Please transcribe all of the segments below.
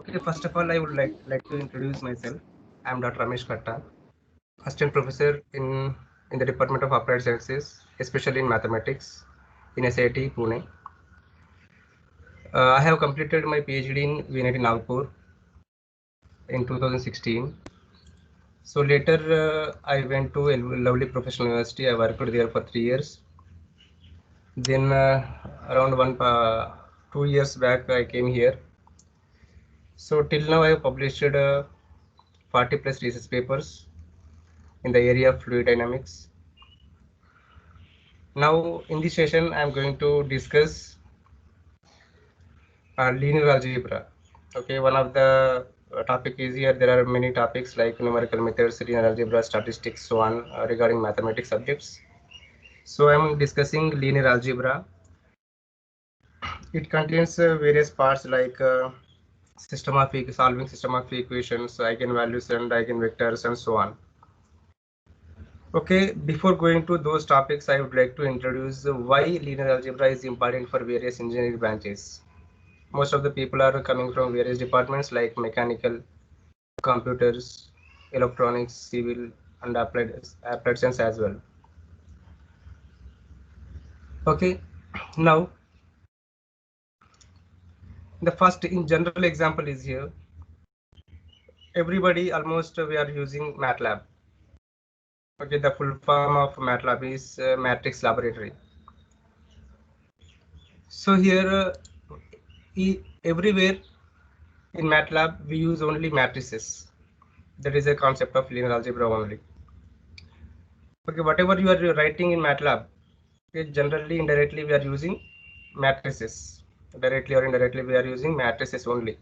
Okay, first of all, I would like to introduce myself. I am Dr. Ramesh Katta, assistant professor in the Department of Applied Sciences, especially in mathematics, in SIT Pune. I have completed my PhD in VNIT Nagpur in 2016. So later, I went to a lovely professional university. I worked there for 3 years. Then around 2 years back, I came here. So till now, I have published 40 plus research papers in the area of fluid dynamics. Now in this session, I am going to discuss linear algebra. Okay, one of the topic is here. There are many topics like numerical methods, linear algebra, statistics, so on regarding mathematics subjects. So I am discussing linear algebra. It contains various parts like solving system of equations, eigenvalues and eigenvectors, and so on. Okay, before going to those topics, I would like to introduce why linear algebra is important for various engineering branches. Most of the people are coming from various departments like mechanical, computers, electronics, civil, and applied science as well. Okay, now the first in general example is here. Everybody almost we are using MATLAB. Okay, the full form of MATLAB is Matrix Laboratory. So here everywhere in MATLAB we use only matrices. That is a concept of linear algebra only. Okay, whatever you are writing in MATLAB, okay, generally indirectly we are using matrices. Directly or indirectly we are using matrices only.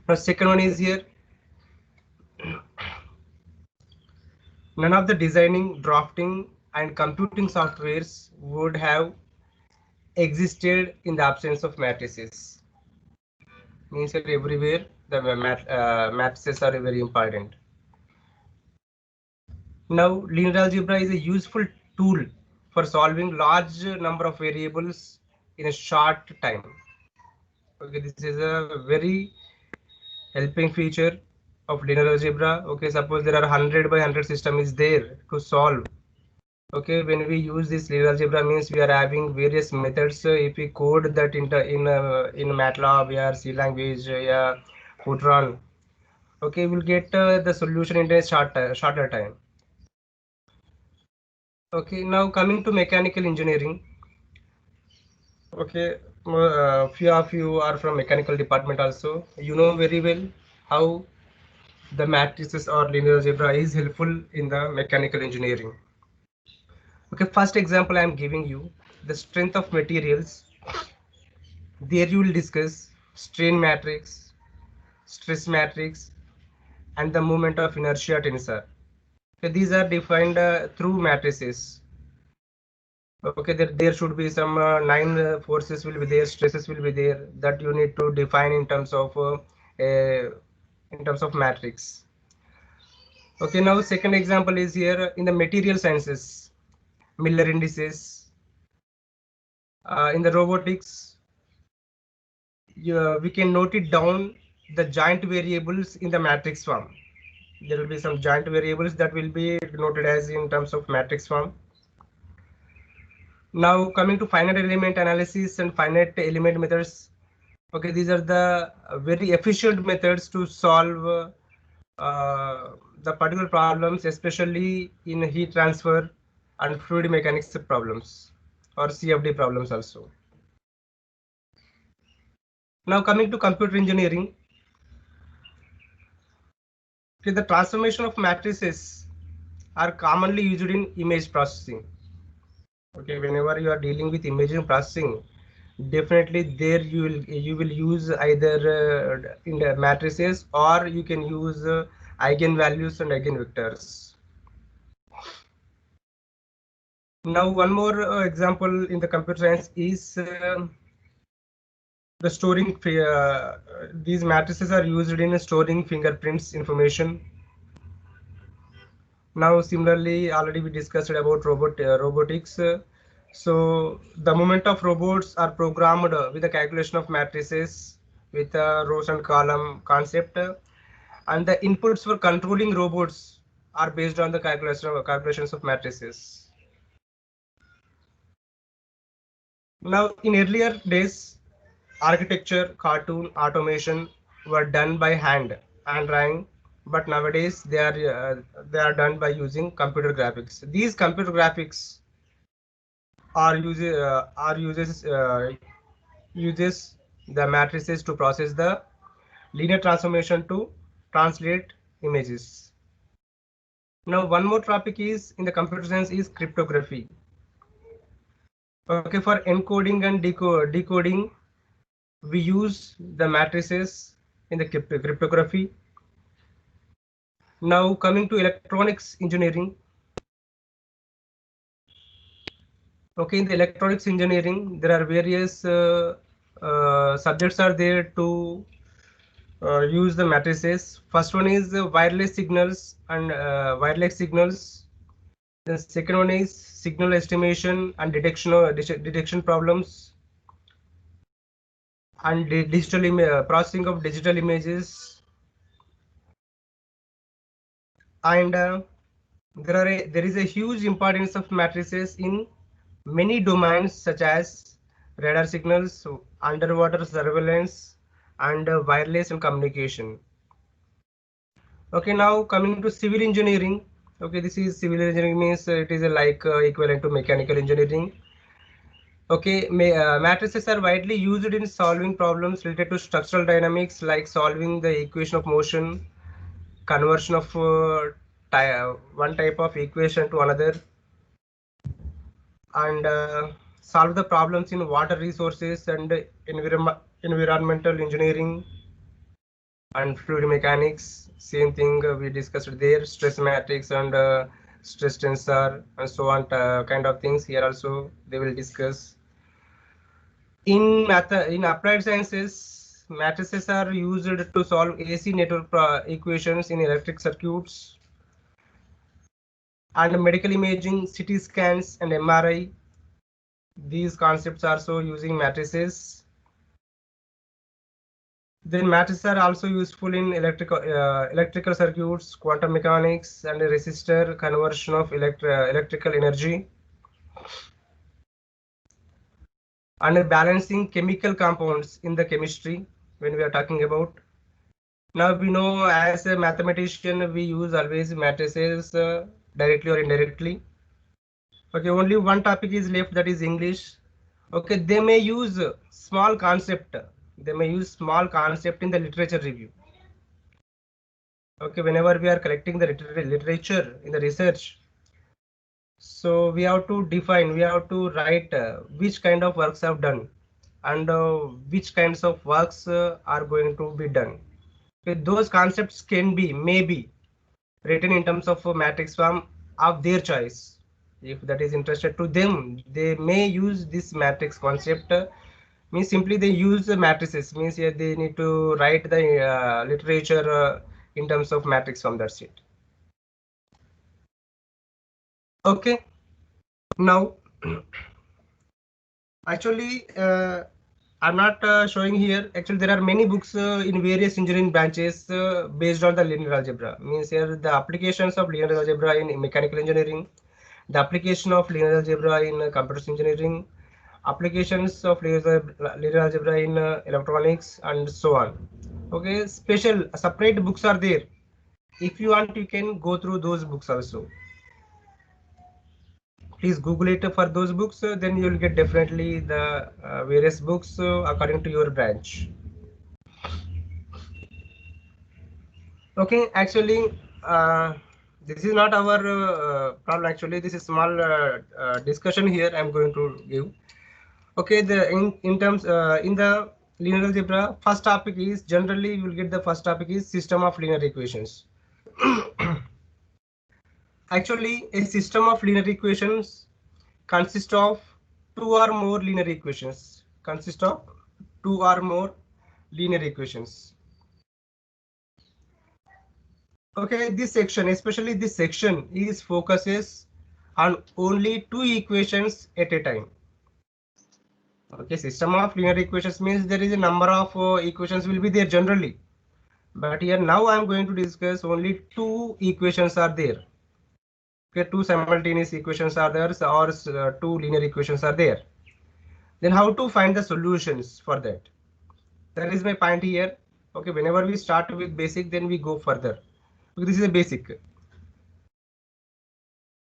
Now second one is here. None of the designing, drafting and computing softwares would have existed in the absence of matrices. Means that everywhere the matrices are very important. Now linear algebra is a useful tool for solving large number of variables in a short time. Okay, this is a very helping feature of linear algebra. Okay, suppose there are 100 by 100 system is there to solve. Okay, when we use this linear algebra means we are having various methods. If we code that in MATLAB or C language, yeah, Fortran, okay, we'll get the solution in a shorter time. Okay, now coming to mechanical engineering. Okay, few of you are from mechanical department also. You know very well how the matrices or linear algebra is helpful in the mechanical engineering. Okay, first example I am giving you the strength of materials. There you will discuss strain matrix, stress matrix, and the moment of inertia tensor. Okay, these are defined through matrices. Okay, there should be some 9 forces will be there, stresses will be there that you need to define in terms of matrix. Okay, now second example is here in the material sciences, Miller indices. In the robotics, we can note it down the giant variables in the matrix form. There will be some giant variables that will be noted as in terms of matrix form. Now coming to finite element analysis and finite element methods. Okay, these are the very efficient methods to solve the particular problems, especially in heat transfer and fluid mechanics problems or CFD problems also. Now coming to computer engineering. Okay, the transformation of matrices are commonly used in image processing. Okay, whenever you are dealing with image processing, definitely there you will use either in the matrices or you can use eigenvalues and eigenvectors. Now one more example in the computer science is the storing. These matrices are used in storing fingerprints information. Now similarly, already we discussed about robotics. So the movement of robots are programmed with the calculation of matrices with a rows and column concept, and the inputs for controlling robots are based on the calculations of matrices. Now, in earlier days, architecture, cartoon, automation were done by hand and drawing, but nowadays they are done by using computer graphics. These computer graphics uses the matrices to process the linear transformation to translate images. Now, one more topic is in the computer science is cryptography. Okay, for encoding and decoding, we use the matrices in the cryptography. Now, coming to electronics engineering. Okay, in the electronics engineering, there are various subjects are there to use the matrices. First one is wireless signals and wireless signals. The second one is signal estimation and detection problems, and processing of digital images. And there is a huge importance of matrices in many domains such as radar signals, underwater surveillance, and wireless and communication. Okay, now coming to civil engineering. Okay, this is civil engineering means it is like equivalent to mechanical engineering. Okay, matrices are widely used in solving problems related to structural dynamics, like solving the equation of motion, conversion of one type of equation to another, and solve the problems in water resources and environmental engineering and fluid mechanics. Same thing we discussed there, stress matrix and stress tensor and so on, kind of things here also they will discuss. In applied sciences, matrices are used to solve AC network equations in electric circuits, and medical imaging, CT scans and MRI. These concepts are also using matrices. Then matrices are also useful in electrical circuits, quantum mechanics, and resistor conversion of electrical energy, and balancing chemical compounds in the chemistry when we are talking about. Now we know as a mathematician we use always matrices directly or indirectly. Okay, only one topic is left, that is English. Okay, they may use small concept. They may use small concept in the literature review. Okay, whenever we are collecting the literature in the research, so we have to define, we have to write which kind of works have done and which kinds of works are going to be done. Okay, those concepts can be maybe written in terms of a matrix form of their choice. If that is interested to them, they may use this matrix concept. Means simply they use the matrices, means yeah, they need to write the literature in terms of matrix form. That's it. Okay, now actually I'm not showing here. Actually, there are many books in various engineering branches based on the linear algebra. Means here the applications of linear algebra in mechanical engineering, the application of linear algebra in computer engineering, applications of linear algebra in electronics, and so on. Okay, special separate books are there. If you want, you can go through those books also. Please Google it for those books, then you will get definitely the various books according to your branch. Okay, actually this is not our problem. Actually, this is small discussion here I'm going to give. Okay, in terms in the linear algebra, first topic is, generally you will get the first topic is system of linear equations. Actually, a system of linear equations consists of two or more linear equations. Okay, this section, especially this section, is focuses on only two equations at a time. Okay, system of linear equations means there is a number of equations will be there generally. But here now I am going to discuss only two equations are there. Okay, two simultaneous equations are there, or two linear equations are there. Then how to find the solutions for that? That is my point here. Okay, whenever we start with basic, then we go further. Okay, this is a basic.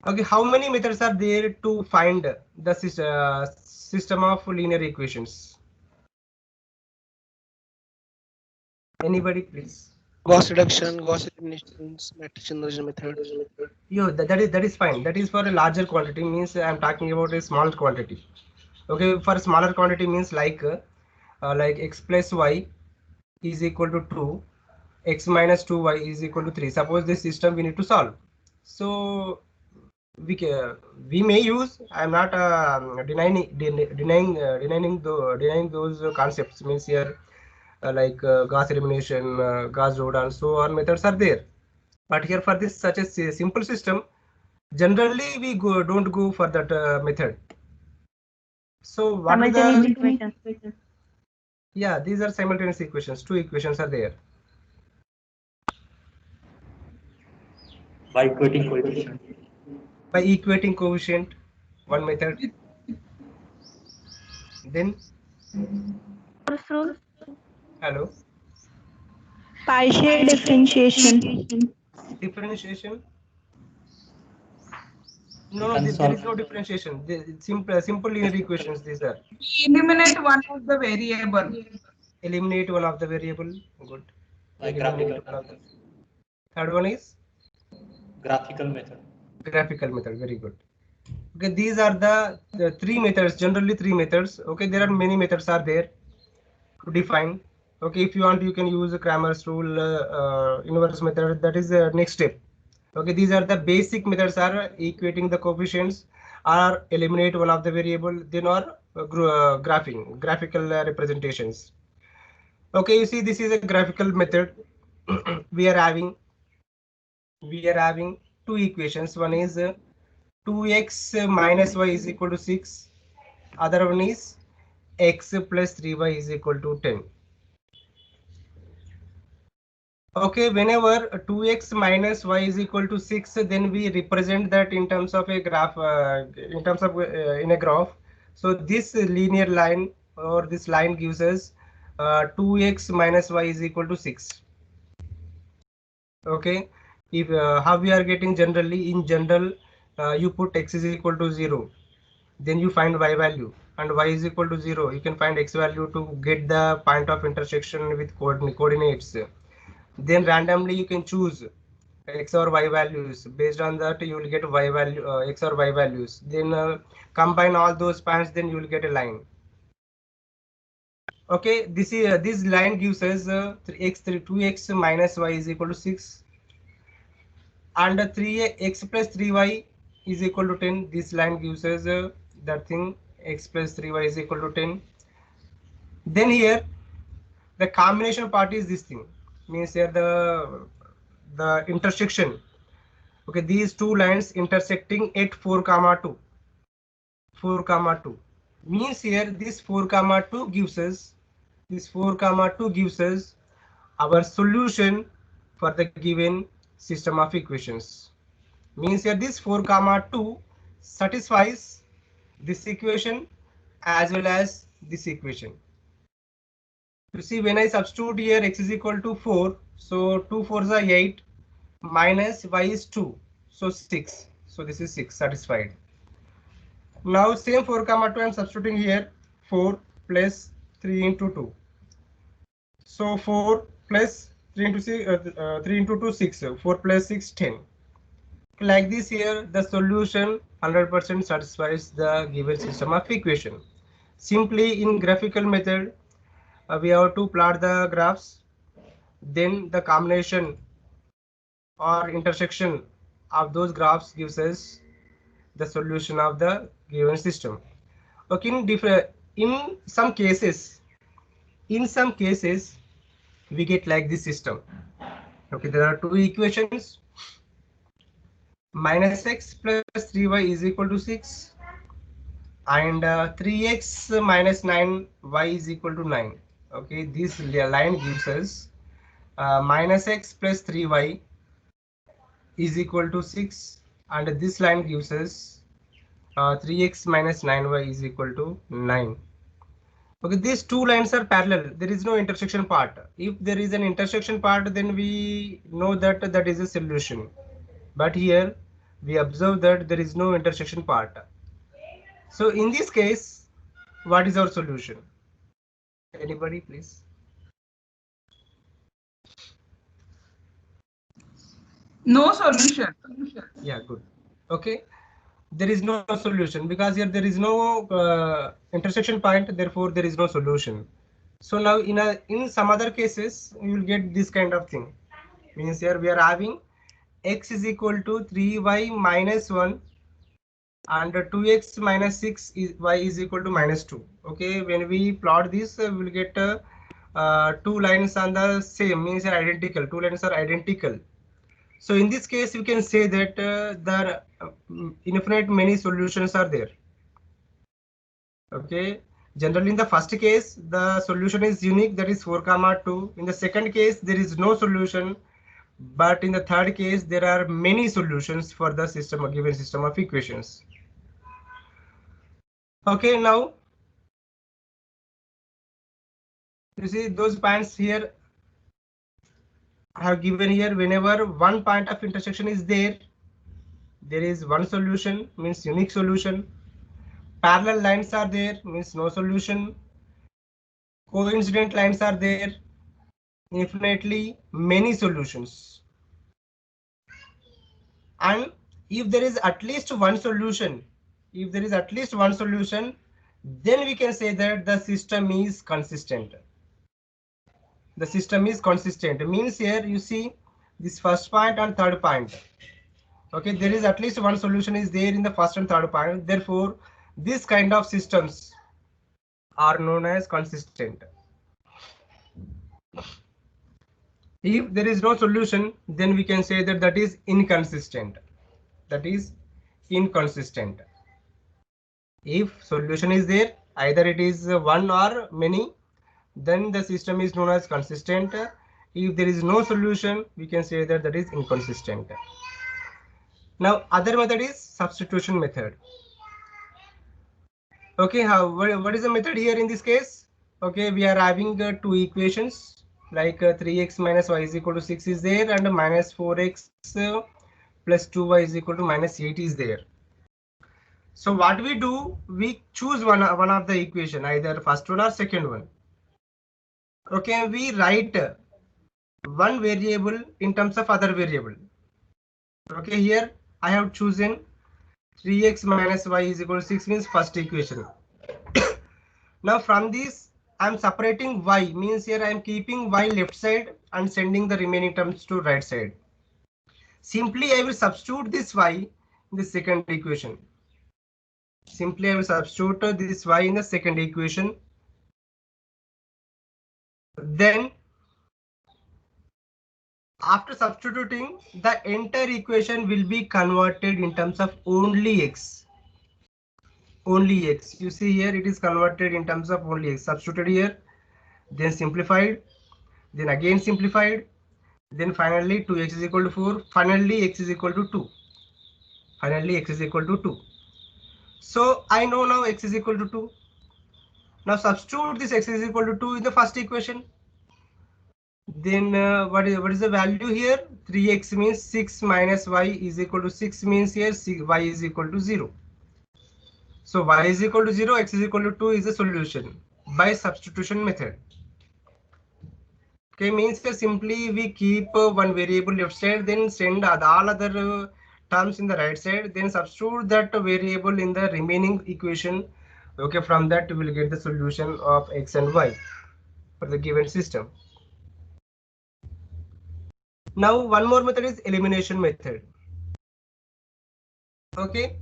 Okay, how many methods are there to find the system of linear equations? Anybody, please? Gauss reduction, Gauss eliminations, matrix inversion method. Yo, that is fine. That is for a larger quantity. Means I am talking about a small quantity. Okay, for smaller quantity means like x plus y is equal to 2, x minus 2y is equal to 3. Suppose this system we need to solve. So we may use. I am not denying those concepts. Means here like Gauss elimination, Gauss Jordan, so on methods are there. But here for this such a simple system, generally we don't go for that method. So what are Simultaneous the equations. yeah, these are simultaneous equations. Two equations are there. By equating coefficient. By equating coefficient, one method. Then Gauss rule. hello, Partial differentiation. differentiation. We No, can there is solve no differentiation. It's simple linear equations. These are Eliminate one of the variable. eliminate one of the variable. Good. like Eliminate one of the. Third one is graphical method. graphical method. Very good. Okay, these are the three methods. Generally, three methods. Okay, there are many methods are there to define. Okay, if you want, you can use Cramer's rule, inverse method. That is the next step. Okay, these are the basic methods are equating the coefficients, or eliminate one of the variable, then or graphical representations. Okay, you see this is a graphical method. we are having two equations. One is 2x minus y is equal to 6. Other one is x plus 3y is equal to 10. Okay, whenever 2x minus y is equal to 6, then we represent that in terms of a graph, in terms of in a graph. So this linear line or this line gives us 2x minus y is equal to 6. Okay, if how we are getting generally, in general, you put x is equal to 0, then you find y value, and y is equal to 0, you can find x value to get the point of intersection with coordinates. Then randomly you can choose x or y values. Based on that, you will get y value, x or y values. Then combine all those points, then you will get a line. Okay, this line gives us 2x minus y is equal to 6, and 3x plus 3y is equal to 10. This line gives us that thing, x plus 3y is equal to 10. Then here the combination part is this thing, means here the intersection. Okay, these two lines intersecting at 4 comma 2, 4 comma 2 means here this 4 comma 2 gives us, this 4 comma 2 gives us our solution for the given system of equations. Means here this 4 comma 2 satisfies this equation as well as this equation. You see, when I substitute here x is equal to 4, so 2 4s are 8, minus y is 2, so 6, so this is 6 satisfied. Now same 4 comma 2 I am substituting here, 4 plus 3 into 2, so 4 plus 3 into 6, 3 into 2 6, 4 plus 6 10. Like this, here the solution 100% satisfies the given system of equation. Simply in graphical method, we have to plot the graphs, then the combination or intersection of those graphs gives us the solution of the given system. Okay, in some cases, we get like this system. Okay, there are two equations, minus x plus 3y is equal to 6, and 3x minus 9y is equal to 9. Okay, this line gives us minus x plus 3y is equal to 6, and this line gives us 3x minus 9y is equal to 9. Okay, these two lines are parallel. There is no intersection part. If there is an intersection part, then we know that that is a solution. But here we observe that there is no intersection part. So in this case, what is our solution? Anybody, please? No solution. Yeah, good. Okay, there is no solution because here there is no intersection point, therefore there is no solution. So now in some other cases you will get this kind of thing. Means here we are having x is equal to 3y minus 1 and 2x minus 6 is y is equal to minus 2. Okay, when we plot this, we will get two lines on the same, means are identical. Two lines are identical. So in this case, we can say that there infinite many solutions are there. Okay, generally in the first case, the solution is unique, that is 4, 2. In the second case, there is no solution. But in the third case, there are many solutions for the system, a given system of equations. Okay, now you see those points here I have given here. Whenever one point of intersection is there, there is one solution, means unique solution. Parallel lines are there, means no solution. Coincident lines are there, infinitely many solutions. And if there is at least one solution, then we can say that the system is consistent. The system is consistent means here you see this first point and third point. Okay, there is at least one solution is there in the first and third point. Therefore, this kind of systems are known as consistent. If there is no solution, then we can say that that is inconsistent. That is inconsistent. If solution is there, either it is one or many, then the system is known as consistent. If there is no solution, we can say that that is inconsistent. Now other method is substitution method. Okay, what is the method here in this case? Okay, we are having two equations like 3x minus y is equal to 6 is there, and minus 4x plus 2y is equal to minus 8 is there. So what we do, we choose one of the equation, either first one or second one. Okay, we write one variable in terms of other variable. Okay, here I have chosen 3x minus y is equal to 6 means first equation. Now from this I am separating y, means here I am keeping y left side and sending the remaining terms to right side. Simply I will substitute this y in the second equation. Simply I will substitute this y in the second equation. Then after substituting, the entire equation will be converted in terms of only x. Only x. You see here it is converted in terms of only x. Substituted here, then simplified, then again simplified, then finally 2x is equal to 4. Finally x is equal to 2. Finally x is equal to 2. So I know now x is equal to 2. Now substitute this x is equal to 2 in the first equation. Then what is the value here? 3x means 6 minus y is equal to 6 means here y is equal to 0. So y is equal to 0, x is equal to 2 is the solution by substitution method. Okay, means simply we keep one variable left side, then send all other terms in the right side, then substitute that variable in the remaining equation. Okay, from that we will get the solution of x and y for the given system. Now one more method is elimination method. Okay,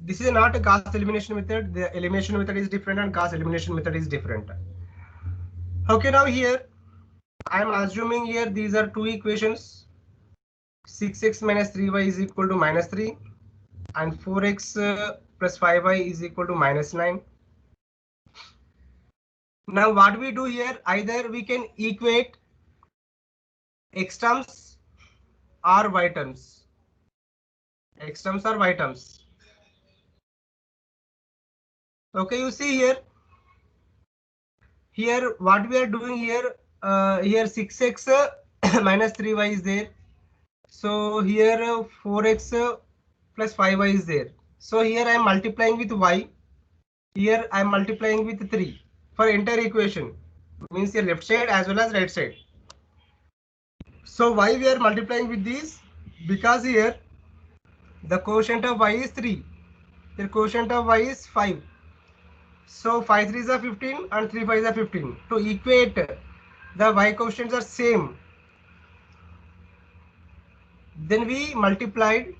this is not a Gauss elimination method. The elimination method is different and Gauss elimination method is different. Okay, now here I am assuming here these are two equations. 6x minus 3y is equal to minus 3 and 4x plus 5y is equal to minus 9. Now what we do here, either we can equate x terms or y terms. X terms or y terms. Okay, you see here. Here what we are doing here, here 6x minus 3y is there. So here 4x plus 5y is there. So here I am multiplying with y. Here I am multiplying with 3 for entire equation. Means your left side as well as right side. So why we are multiplying with these? Because here the quotient of y is 3. The quotient of y is 5. So 5 3s are 15 and 3 5s are 15. To equate the y quotients are same. Then we multiplied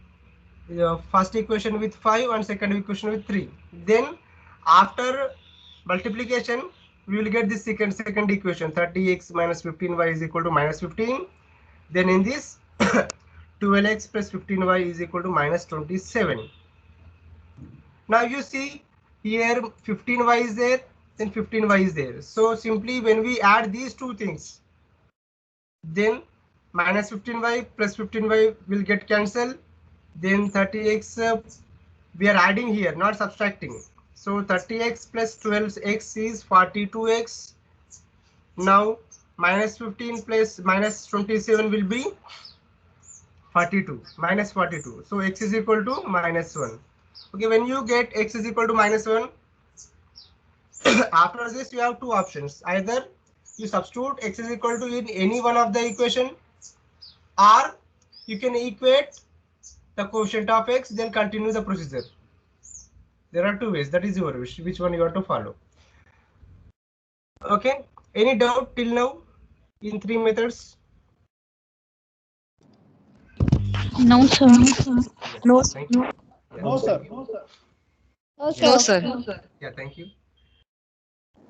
first equation with 5 and second equation with 3. Then after multiplication we will get this second equation, 30x minus 15y is equal to minus 15. Then in this 12x plus 15y is equal to minus 27. Now you see here 15y is there, then 15y is there. So simply when we add these two things, then minus 15y plus 15y will get cancelled. Then 30x we are adding here, not subtracting. So 30x plus 12x is 42x. Now minus 15 plus minus 27 will be 42, minus 42. So x is equal to minus 1. Okay, when you get x is equal to minus 1, after this you have two options. Either you substitute x is equal to in any one of the equation, or you can equate the quotient of x, then continue the procedure. There are two ways. That is your wish. Which one you want to follow? Okay. Any doubt till now in three methods? No, sir. No, Thank you. Yeah, No, sir. no, sir. Yeah, thank you.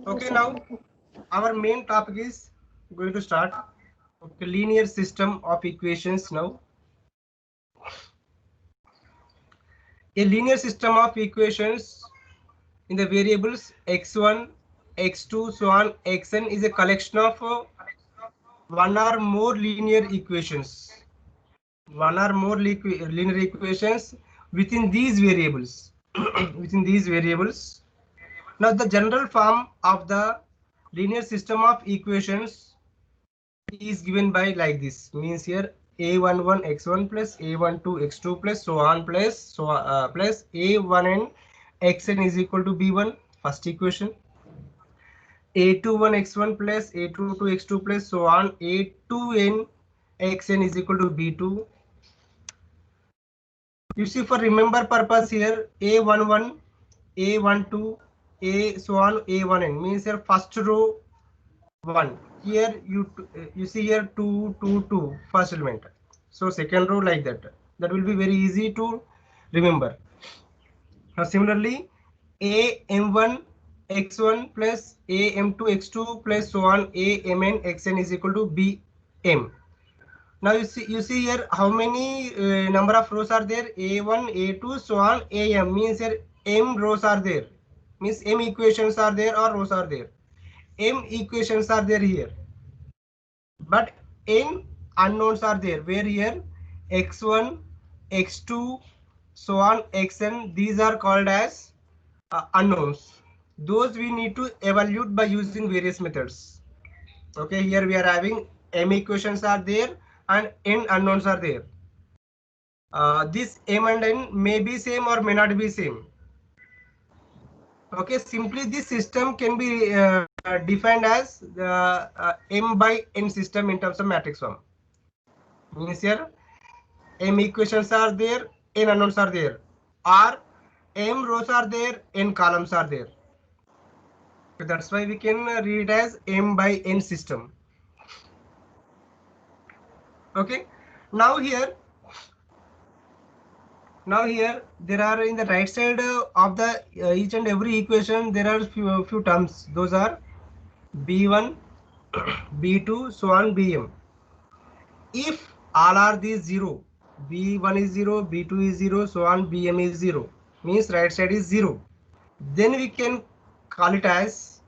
Okay, now our main topic is going to start. Okay, linear system of equations now. A linear system of equations in the variables x1, x2, so on, xn is a collection of one or more linear equations. One or more linear equations within these variables. Within these variables. Now the general form of the linear system of equations is given by like this. Means here a11 x1 plus a12 x2 plus so on plus plus a1n xn is equal to b1, first equation. a21 x1 plus a22 x2 plus so on a2n xn is equal to b2. You see, for remember purpose here, a11 a12 a so on a1n means here first row 1. Here you see here 2 2 2 first element. So second row like that. That will be very easy to remember. Now similarly a m1 x1 plus a m2 x2 plus so on a mn xn is equal to bm. Now you see here how many number of rows are there, a1 a2 so on am, means here m rows are there, means m equations are there or rows are there. M equations are there here, but n unknowns are there, where here x1 x2 so on xn, these are called as unknowns. Those we need to evaluate by using various methods. Okay, here we are having m equations are there and n unknowns are there. This m and n may be same or may not be same. Okay, simply this system can be defined as the m by n system in terms of matrix form. Means here m equations are there, n unknowns are there, or m rows are there, n columns are there. So that's why we can read it as m by n system. Okay, now here there are in the right side of the each and every equation there are few terms. Those are b1 b2 so on bm. If all are these 0, b1 is 0, b2 is 0, so on bm is 0, means right side is 0. Then we can call it as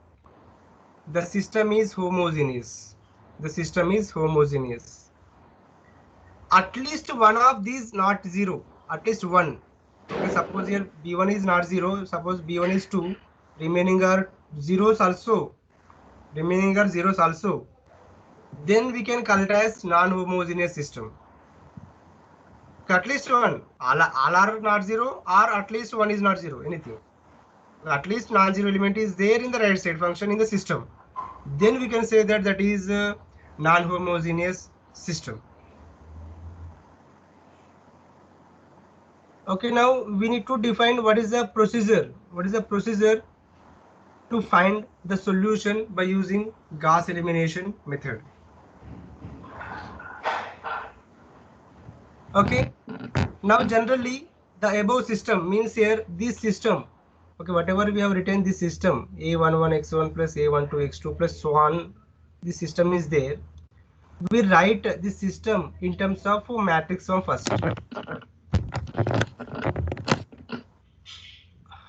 the system is homogeneous. The system is homogeneous. At least one of these not 0. At least one. Okay, suppose here B1 is not 0. Suppose B1 is 2. Remaining are zeros also. Remaining are zeros also. Then we can call it as non-homogeneous system. At least one. All are not 0, or at least one is not 0. Anything. At least non-zero element is there in the right side function in the system. Then we can say that that is a non-homogeneous system. Okay, now we need to define what is the procedure. What is the procedure to find the solution by using Gauss elimination method. Okay, now generally the above system means here this system. Okay, whatever we have written this system A11 x1 plus A12 x2 plus so on, this system is there. We write this system in terms of matrix form first.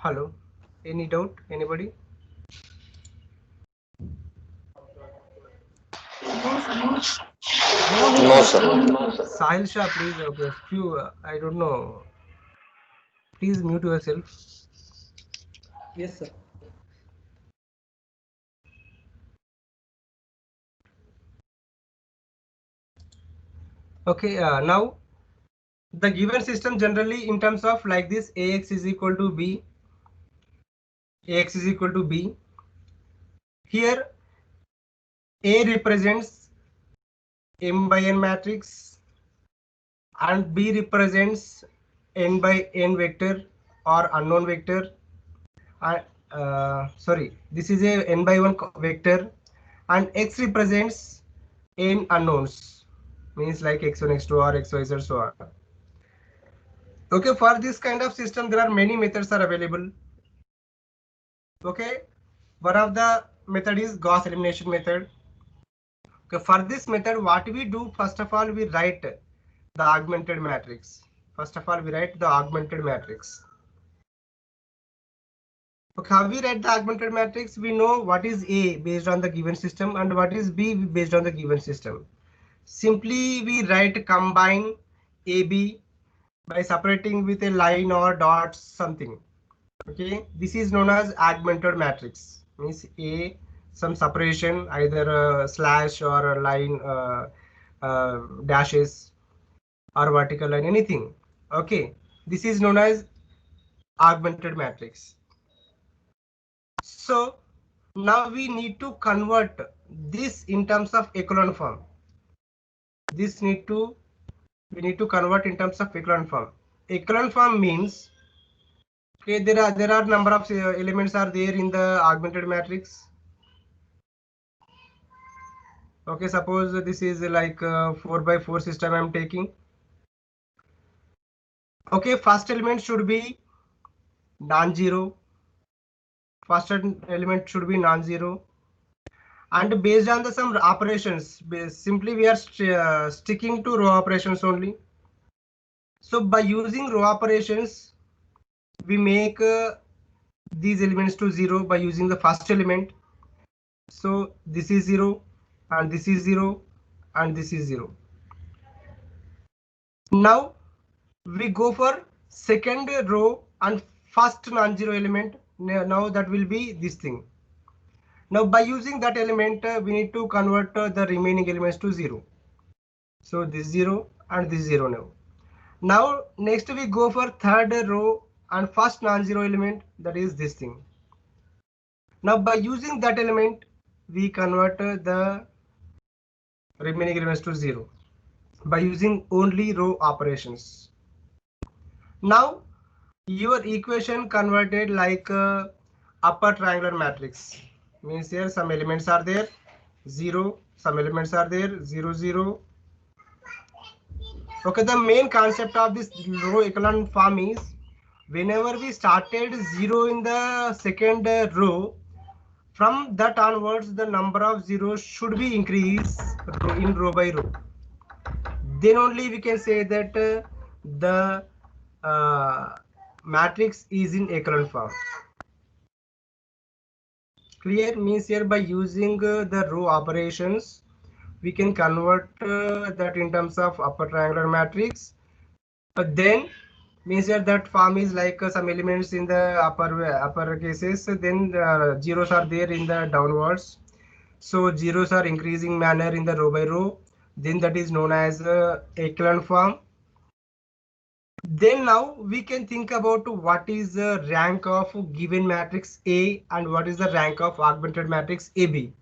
Hello, any doubt? Anybody? No, sir. Sahil Shah, please. Okay, few. I don't know. Please mute yourself. Yes, sir. Okay, now the given system generally in terms of like this Ax is equal to B. Ax is equal to B. Here A represents M by N matrix and B represents N by N vector or unknown vector. Sorry, this is a N by 1 vector and X represents N unknowns, means like x1, x2 or xyz so on. Okay, for this kind of system there are many methods are available. Okay, one of the method is Gauss elimination method. Okay, for this method what we do, first of all we write the augmented matrix. First of all we write the augmented matrix. Okay, how we write the augmented matrix? We know what is A based on the given system and what is B based on the given system. Simply we write combine AB by separating with a line or dots something. Okay, this is known as augmented matrix. Means A some separation, either a slash or a line, dashes or vertical line, anything. Okay, this is known as augmented matrix. So now we need to convert this in terms of echelon form. We need to convert in terms of echelon form. Echelon form means, okay, there are number of elements are there in the augmented matrix. Okay, suppose this is like 4 by 4 system I am taking. Okay, first element should be non-zero. First element should be non-zero. And based on the some operations, simply we are sticking to row operations only. So by using row operations, we make these elements to 0 by using the first element. So this is 0 and this is 0 and this is 0. Now we go for second row and first non-zero element. Now that will be this thing. Now by using that element, we need to convert the remaining elements to 0. So this 0 and this 0 now. Now next we go for third row and first non-zero element, that is this thing. Now by using that element, we convert the remaining elements to 0 by using only row operations. Now your equation converted like upper triangular matrix. Means here some elements are there 0, some elements are there 0 0. Okay, the main concept of this row echelon form is whenever we started 0 in the second row, from that onwards the number of zeros should be increased in row by row. Then only we can say that the matrix is in echelon form. Clear? Means here by using the row operations, we can convert that in terms of upper triangular matrix. But then means here that form is like some elements in the upper cases. Then zeros are there in the downwards. So zeros are increasing manner in the row by row. Then that is known as echelon form. Then now we can think about what is the rank of given matrix A and what is the rank of augmented matrix AB.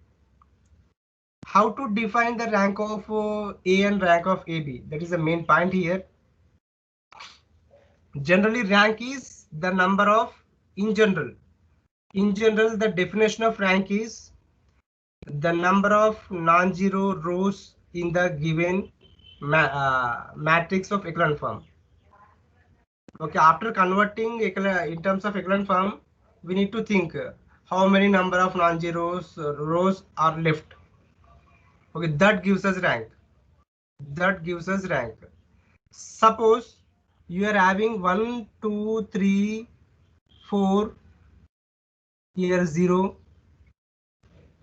How to define the rank of A and rank of AB? That is the main point here. Generally, rank is the number of, in general, the definition of rank is the number of non-zero rows in the given matrix of echelon form. Okay, after converting in terms of echelon form, we need to think how many number of non-zeros rows are left. Okay, that gives us rank. That gives us rank. Suppose you are having 1, 2, 3, 4, here 0,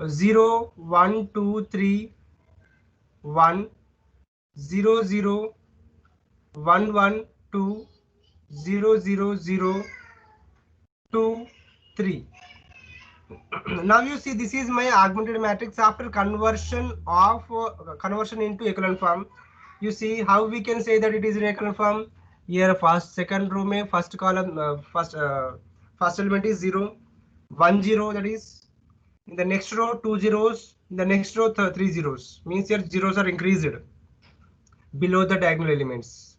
0, 1, 2, 3, 1, 0, 0, 1, 1, 2, 0, 0, 0, 2, 3. Now you see this is my augmented matrix after conversion of conversion into echelon form. You see how we can say that it is in echelon form. Here first second row mein first column first element is 0, 1 0, that is in the next row 2 zeros, in the next row 3 zeros, means here zeros are increased below the diagonal elements.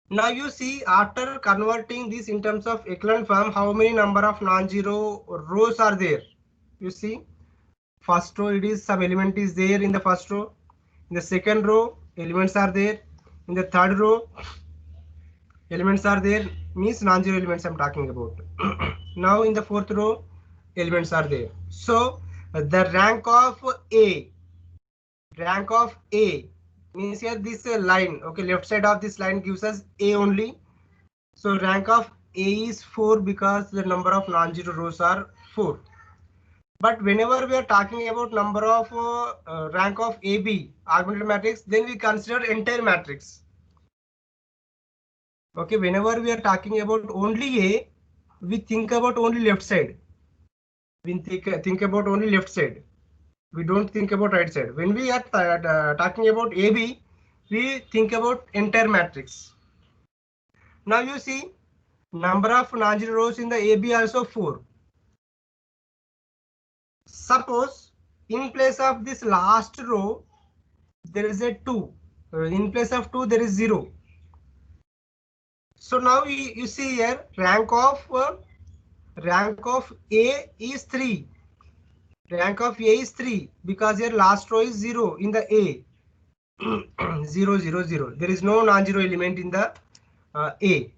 Now you see after converting this in terms of echelon form, how many number of non-zero rows are there? You see first row it is some element is there in the first row, in the second row elements are there, in the third row elements are there, means non-zero elements I'm talking about. Now in the fourth row elements are there. So the rank of A means here this line, okay, left side of this line gives us A only. So rank of A is 4 because the number of non-zero rows are 4. But whenever we are talking about number of rank of AB augmented matrix, then we consider entire matrix. Okay, whenever we are talking about only A, we think about only left side. We think about only left side. We don't think about right side. When we are talking about AB, we think about entire matrix. Now you see number of non-zero rows in the AB also 4. Suppose in place of this last row there is a 2. In place of 2 there is 0. So now you see here rank of A is 3. Rank of A is 3 because here last row is 0 in the A. 0 0 0. There is no non-zero element in the A.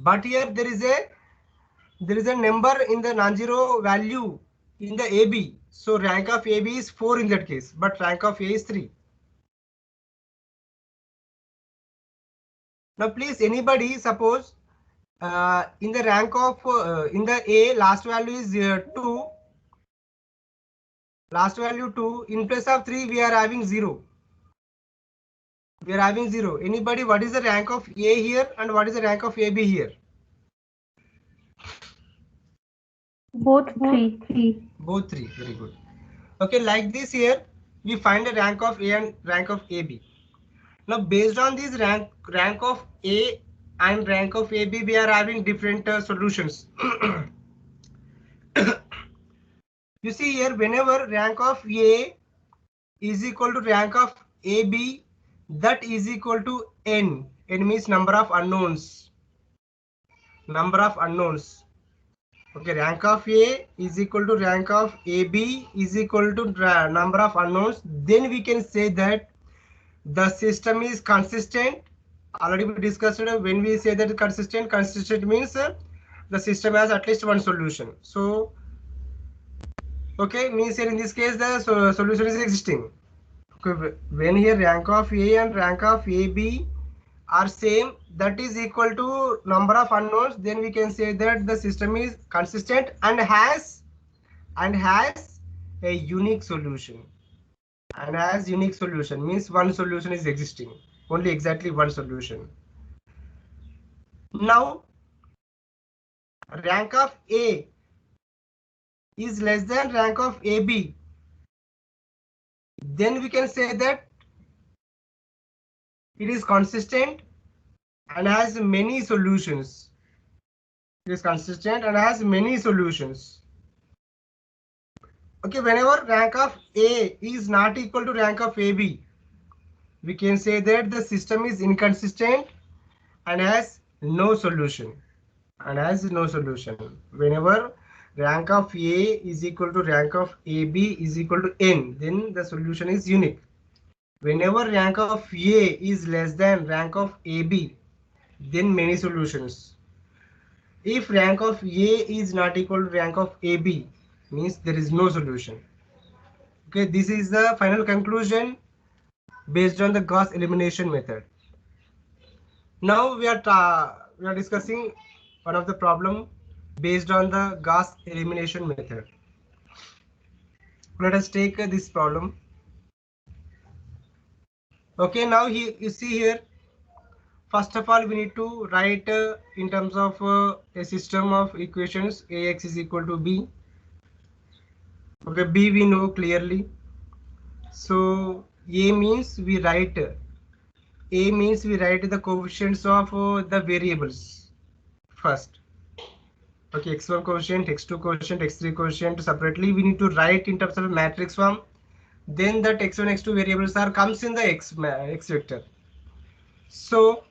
But here there is a number in the non-zero value in the AB. So rank of AB is 4 in that case, but rank of A is 3. Now please anybody suppose in the rank of in the A last value is 2. Last value 2, in place of 3 we are having 0. We are having 0. Anybody, what is the rank of A here and what is the rank of AB here? Both 3. Both 3. Very good. Okay, like this here we find the rank of A and rank of AB. Now based on this rank of A and rank of AB, we are having different solutions. You see here whenever rank of A is equal to rank of AB, that is equal to n. N means number of unknowns. Number of unknowns. Okay, rank of A is equal to rank of AB is equal to number of unknowns. Then we can say that the system is consistent. Already we discussed when we say that consistent means the system has at least one solution. So okay, means here in this case the solution is existing. Okay, when here rank of A and rank of AB are same, that is equal to number of unknowns, then we can say that the system is consistent and has a unique solution. And has unique solution means one solution is existing, only exactly one solution. Now rank of A is less than rank of AB, then we can say that it is consistent and has many solutions. It is consistent and has many solutions. Okay, whenever rank of A is not equal to rank of AB, we can say that the system is inconsistent and has no solution. Whenever rank of A is equal to rank of AB is equal to n, then the solution is unique. Whenever rank of A is less than rank of AB, then many solutions. If rank of A is not equal to rank of AB, means there is no solution. Okay, this is the final conclusion based on the Gauss elimination method. Now we are discussing one of the problem based on the Gauss elimination method. Let us take this problem. Okay, now you see here, first of all we need to write in terms of a system of equations Ax is equal to B. Okay, B we know clearly. So A means we write the coefficients of the variables first. Okay, x1 coefficient, x2 coefficient, x3 coefficient separately we need to write in terms of matrix form. Then that x1, x2 variables are comes in the x vector. So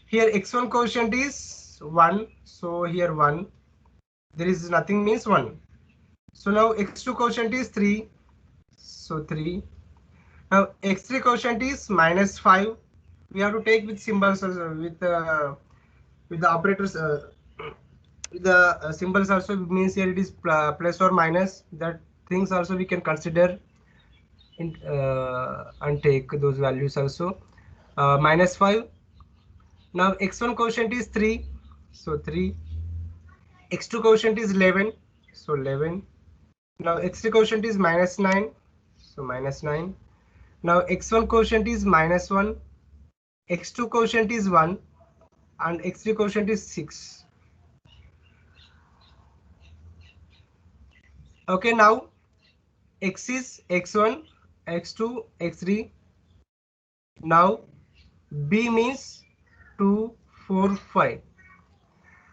here x1 coefficient is 1, so here 1, there is nothing means 1. So now x2 quotient is 3, so 3. Now x3 quotient is -5. We have to take with symbols also, with the operators, with the symbols also means here it is plus or minus. That things also we can consider in, and take those values also. -5. Now x1 quotient is 3, so 3. x2 quotient is 11, so 11. Now x3 quotient is -9, so -9. Now x1 quotient is -1, x2 quotient is 1, and x3 quotient is 6. Okay, now x is x1, x2, x3. Now B means 2, 4, 5.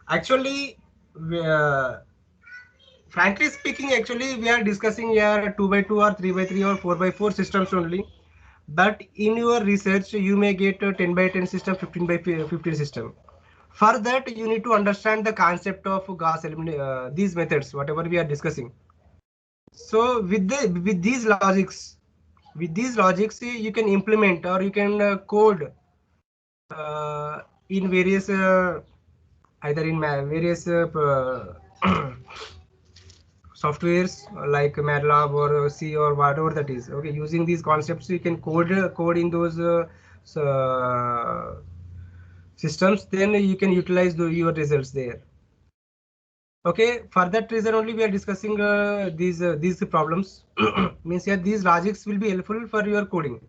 Actually, frankly speaking, actually we are discussing here 2 by 2 or 3 by 3 or 4 by 4 systems only. But in your research, you may get a 10 by 10 system, 15 by 15 system. For that, you need to understand the concept of Gauss elimination, these methods, whatever we are discussing. So with these logics, you can implement or you can code in various either in various softwares like MATLAB or C or whatever that is. Okay, using these concepts, you can code in those systems. Then you can utilize your results there. Okay, for that reason only we are discussing these problems. Means here these logics will be helpful for your coding.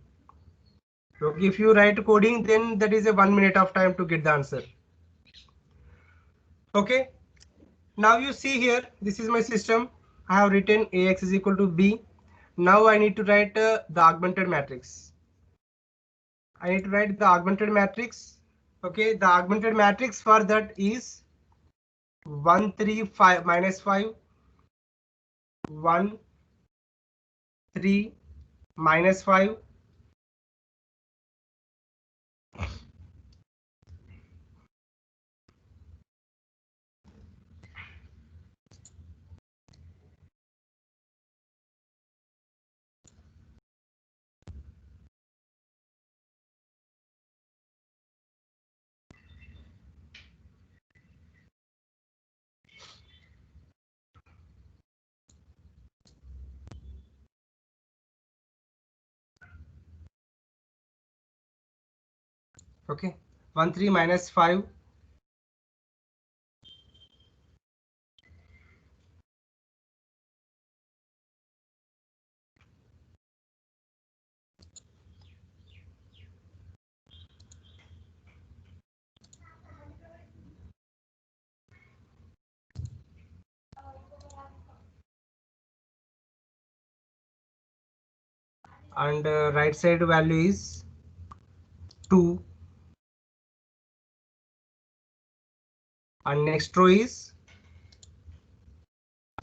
So if you write coding, then that is a 1 minute of time to get the answer. Okay, now you see here, this is my system. I have written Ax is equal to B. Now I need to write the augmented matrix. Okay, the augmented matrix for that is 1, 3, 5, -5, 1, 3, -5. Okay, 1 3 minus 5. And right side value is 2. And next row is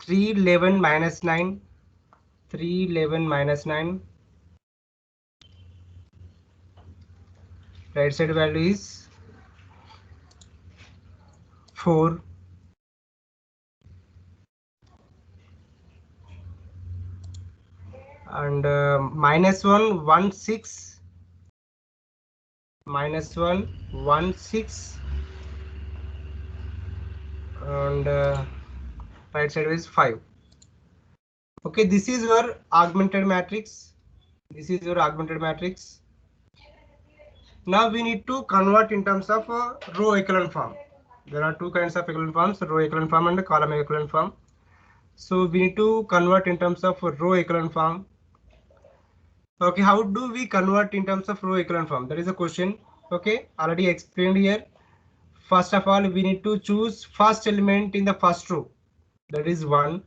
3 11 minus 9. 3 11 minus 9. Right side value is 4. And minus 1 1 6. Minus 1 1 6. And right side is 5. Okay, this is your augmented matrix. This is your augmented matrix. Now we need to convert in terms of row echelon form. There are two kinds of echelon forms, row echelon form and column echelon form. So we need to convert in terms of row echelon form. Okay, how do we convert in terms of row echelon form? That is a question. Okay, already explained here. First of all, we need to choose first element in the first row. That is 1.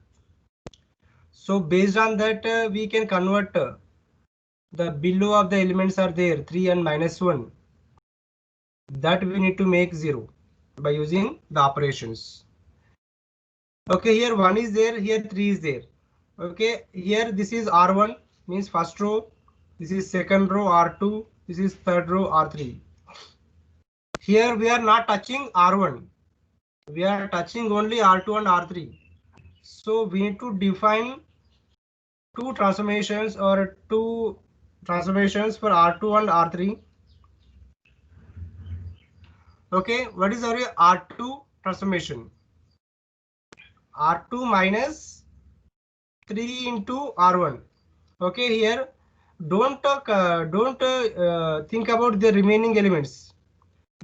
So based on that, we can convert the below of the elements are there 3 and minus 1. That we need to make 0 by using the operations. Okay, here 1 is there, here 3 is there. Okay, here this is R1 means first row. This is second row R2. This is third row R3. Here we are not touching R1. We are touching only R2 and R3. So we need to define two transformations or two transformations for R2 and R3. Okay, what is our R2 transformation? R2 minus 3 into R1. Okay, here don't think about the remaining elements.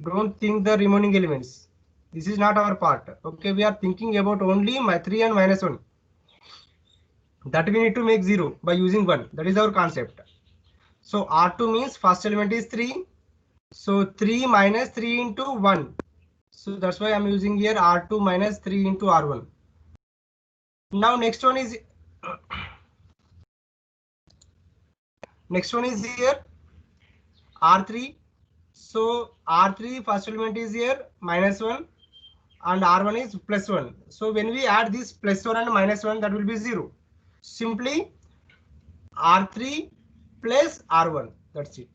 Don't think the remaining elements. This is not our part. Okay, we are thinking about only my 3 and minus 1. That we need to make 0 by using 1. That is our concept. So R2 means first element is 3. So 3 minus 3 into 1. So that's why I'm using here R2 minus 3 into R1. Now next one is here R3. So R3 first element is here minus 1 and R1 is plus 1. So when we add this plus 1 and minus 1, that will be 0. Simply R3 plus R1. That's it.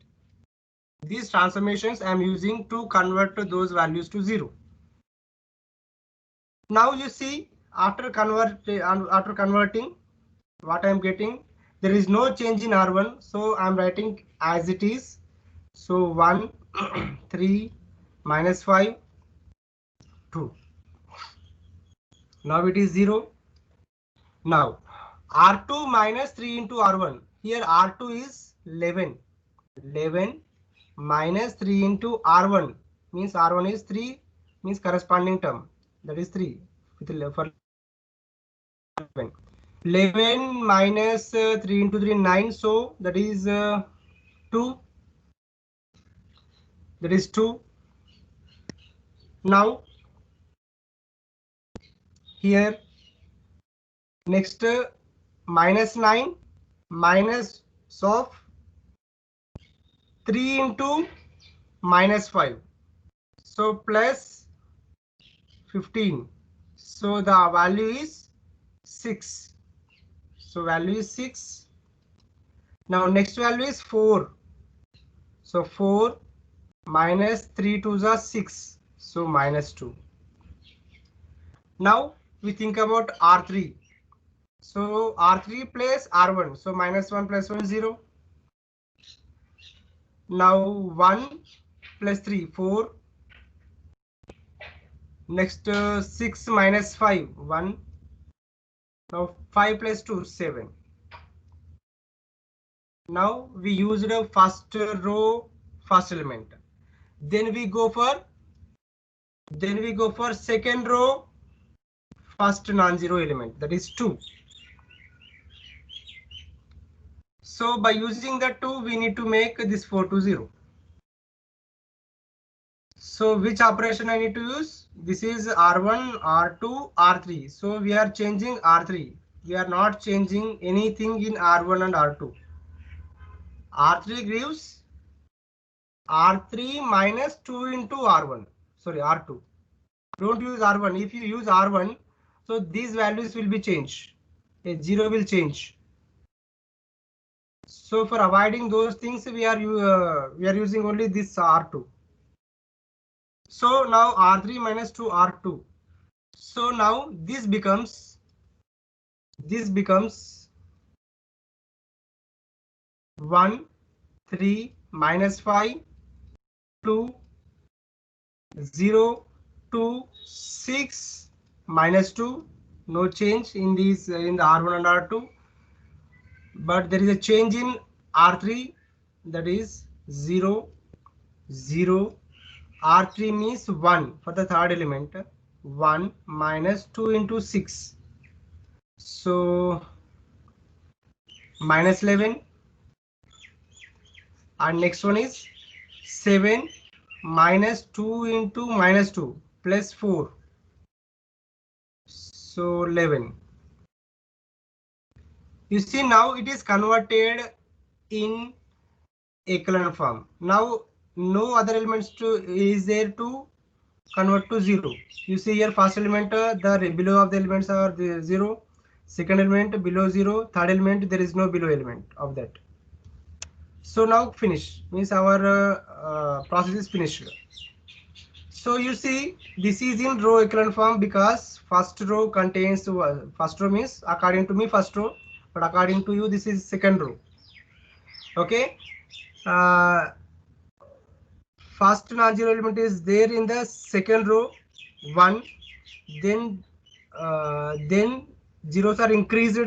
These transformations I am using to convert those values to 0. Now you see after converting what I am getting, there is no change in R1. So I am writing as it is. So 1 3 minus 5 2. Now it is 0. Now R2 minus 3 into R1. Here R2 is 11. 11 minus 3 into R1 means R1 is 3 means corresponding term, that is 3 with 11. 11 minus 3 into 3 9, so that is 2. That is 2. Now here next minus 9 minus of 3 into minus 5, so plus 15. So the value is 6. So value is 6. Now next value is 4. So 4 minus 3 2s are 6. So minus 2. Now we think about R3. So R3 plus R1. So minus 1 plus 1 0. Now 1 plus 3 4. Next 6 minus 5 1. Now 5 plus 2 7. Now we used a first row first element. Then we go for second row, first non-zero element, that is 2. So by using the 2, we need to make this 4 to 0. So which operation I need to use? This is R1, R2, R3. So we are changing R3. We are not changing anything in R1 and R2. R3 gives R3 minus 2 into R1. Sorry, R2. Don't use R1. If you use R1, so these values will be changed. A 0 will change. So for avoiding those things, we are using only this R2. So now R3 minus 2 R2. So now this becomes 1, 3 minus 5, 2, 0, 2, 6 minus 2. No change in these in the R1 and R2. But there is a change in R3, that is 0, 0. R3 means 1 for the third element. 1 minus 2 into 6. So minus 11. And next one is 7 minus 2 into minus 2 plus 4. So 11. You see, now it is converted in echelon form. Now no other elements is there to convert to 0. You see here, first element, the below of the elements are the 0. Second element below 0. Third element, there is no below element of that. So now finish, means our process is finished. So you see, this is in row echelon form because first row contains, first row means according to me first row, but according to you this is second row. Okay. First non-zero element is there in the second row, 1. Then zeros are increased.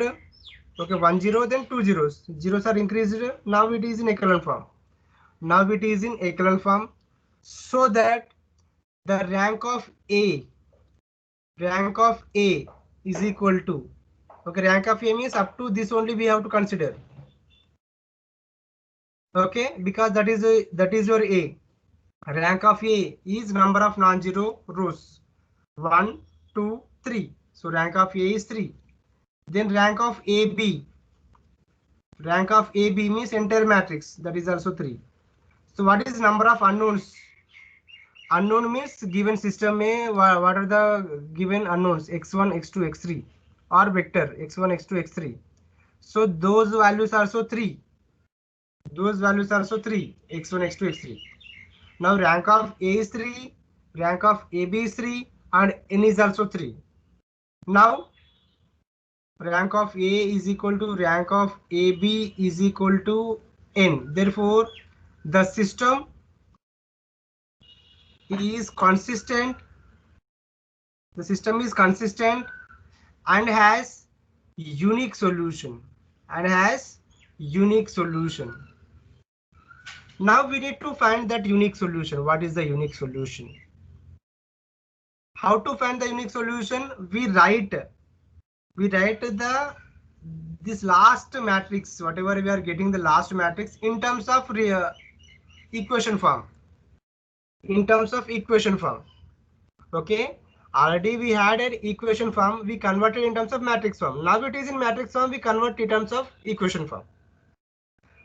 Okay, 1 0, then 2 zeros. Zeros are increased. Now it is in echelon form. So that the rank of A is equal to, okay, rank of A means up to this only we have to consider. Okay, because that is your A. Rank of A is number of non-zero rows, 1, 2, 3. So rank of A is 3. Then rank of AB means entire matrix, that is also 3. So what is number of unknowns? Unknown means given system में what are the given unknowns, x1, x2, x3, or vector x1, x2, x3. So those values are also 3. x1, x2, x3. Now rank of A is 3, rank of AB is 3, and N is also 3. Now rank of A is equal to rank of AB is equal to N. Therefore, the system is consistent. The system is consistent and has unique solution. Now we need to find that unique solution. What is the unique solution? How to find the unique solution? We write this last matrix, whatever we are getting, the last matrix, in terms of equation form. Okay, already we had an equation form, we converted in terms of matrix form. Now it is in matrix form, we convert in terms of equation form.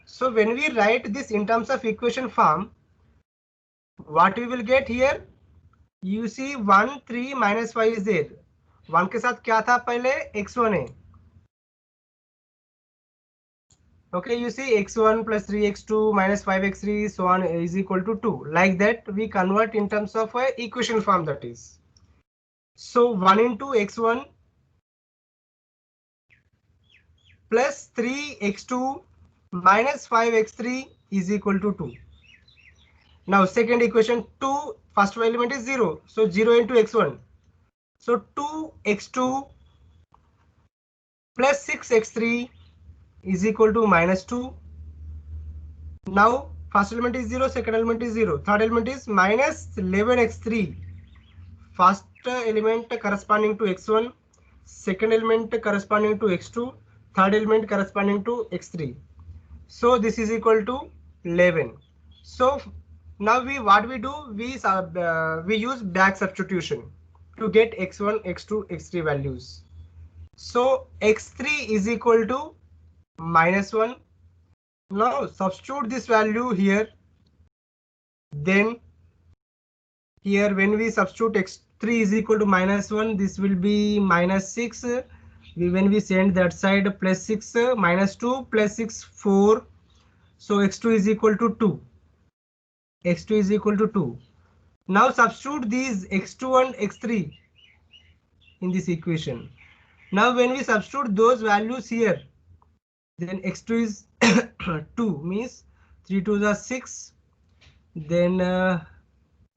So when we write this in terms of equation form, what we will get here? You see 1, 3, minus 5 is there. 1 के साथ क्या था पहले? x1 है. Okay, you see x1 plus 3x2 minus 5x3 so on is equal to 2. Like that we convert in terms of a equation form, that is. So 1 into x1 plus 3x2 minus 5x3 is equal to 2. Now second equation, 2, first element is 0. So 0 into x1. So 2x2 plus 6x3 is equal to minus 2. Now First element is 0, second element is 0, third element is minus 11x3. First element corresponding to x1, second element corresponding to x2, third element corresponding to x3. So this is equal to 11. So now what we do, we use back substitution to get x1, x2, x3 values. So x3 is equal to -1. Now substitute this value here. Then here when we substitute x3 is equal to -1, this will be -6. When we send that side +6, -2 +6 4. So x2 is equal to 2. x2 is equal to 2. Now substitute these x2 and x3 in this equation. Now when we substitute those values here, then x2 is 2, means 3 2s are 6. Then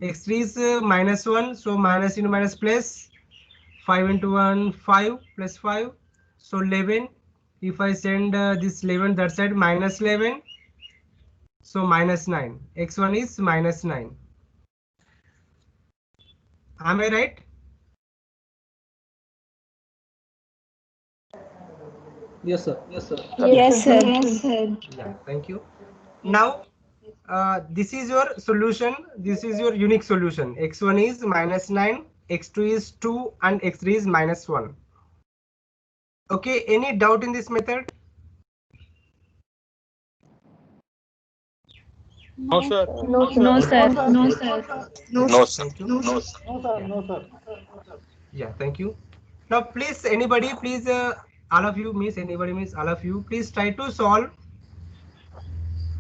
x3 is -1, so minus into minus plus, 5 into 1 5 plus 5, so 11. If I send this 11 that side, -11, so -9. x1 is -9. Am I right? Yes, sir. Yes, sir. Yes, sir. Yeah, thank you. Now this is your solution. This is your unique solution. x1 is -9, x2 is 2, and x3 is -1. Okay, any doubt in this method? No, sir. No, sir. No, sir. No, sir. Thank you. No, sir. No, sir. Yeah, thank you. Now please, anybody, please, all of you, means anybody, means all of you, please try to solve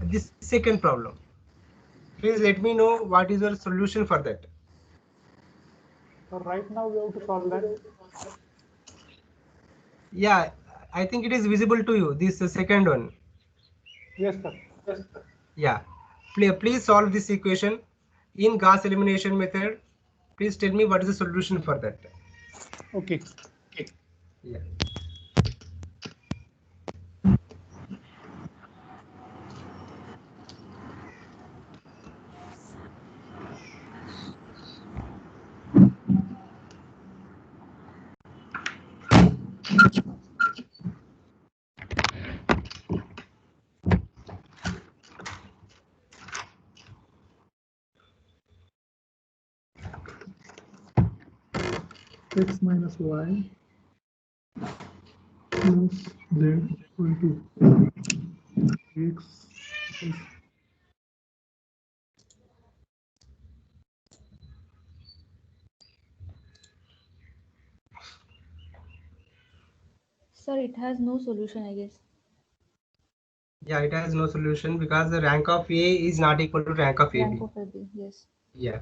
this second problem. Please let me know what is your solution for that. So right now we have to solve that. Yeah, I think it is visible to you, this second one. Yes, sir. Yes, sir. Yeah, please solve this equation in Gauss elimination method. Please tell me what is the solution for that. Okay. Yeah. X minus y plus z equal to x plus Sir, it has no solution, I guess. Yeah, it has no solution because the rank of A is not equal to rank of AB. Rank of AB, yes. Yeah.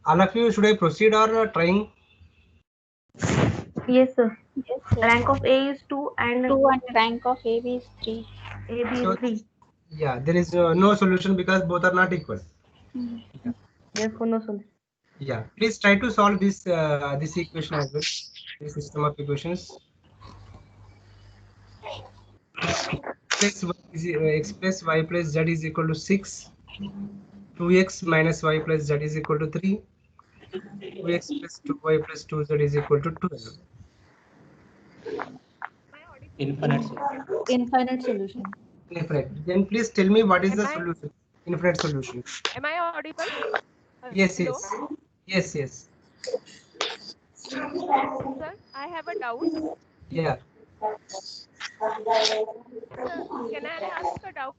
All of you, should I proceed or trying? Yes, sir. Rank of A is 2 and 2 and rank of AB is 3. AB So- is 3. Yeah, there is no solution because both are not equal. Therefore, no solution. Yeah, please try to solve this this equation as well. This system of equations. X plus y plus z is equal to 6. 2x minus y plus z is equal to 3. 2x plus 2y plus 2z is equal to 12. Infinite solution. Infinite solution. Infinite. Then please tell me what is the Am I- solution? Infinite solution. Am I audible? Yes, Hello? yes. Yes. Sir, I have a doubt. Yeah. Sir, can I ask a doubt?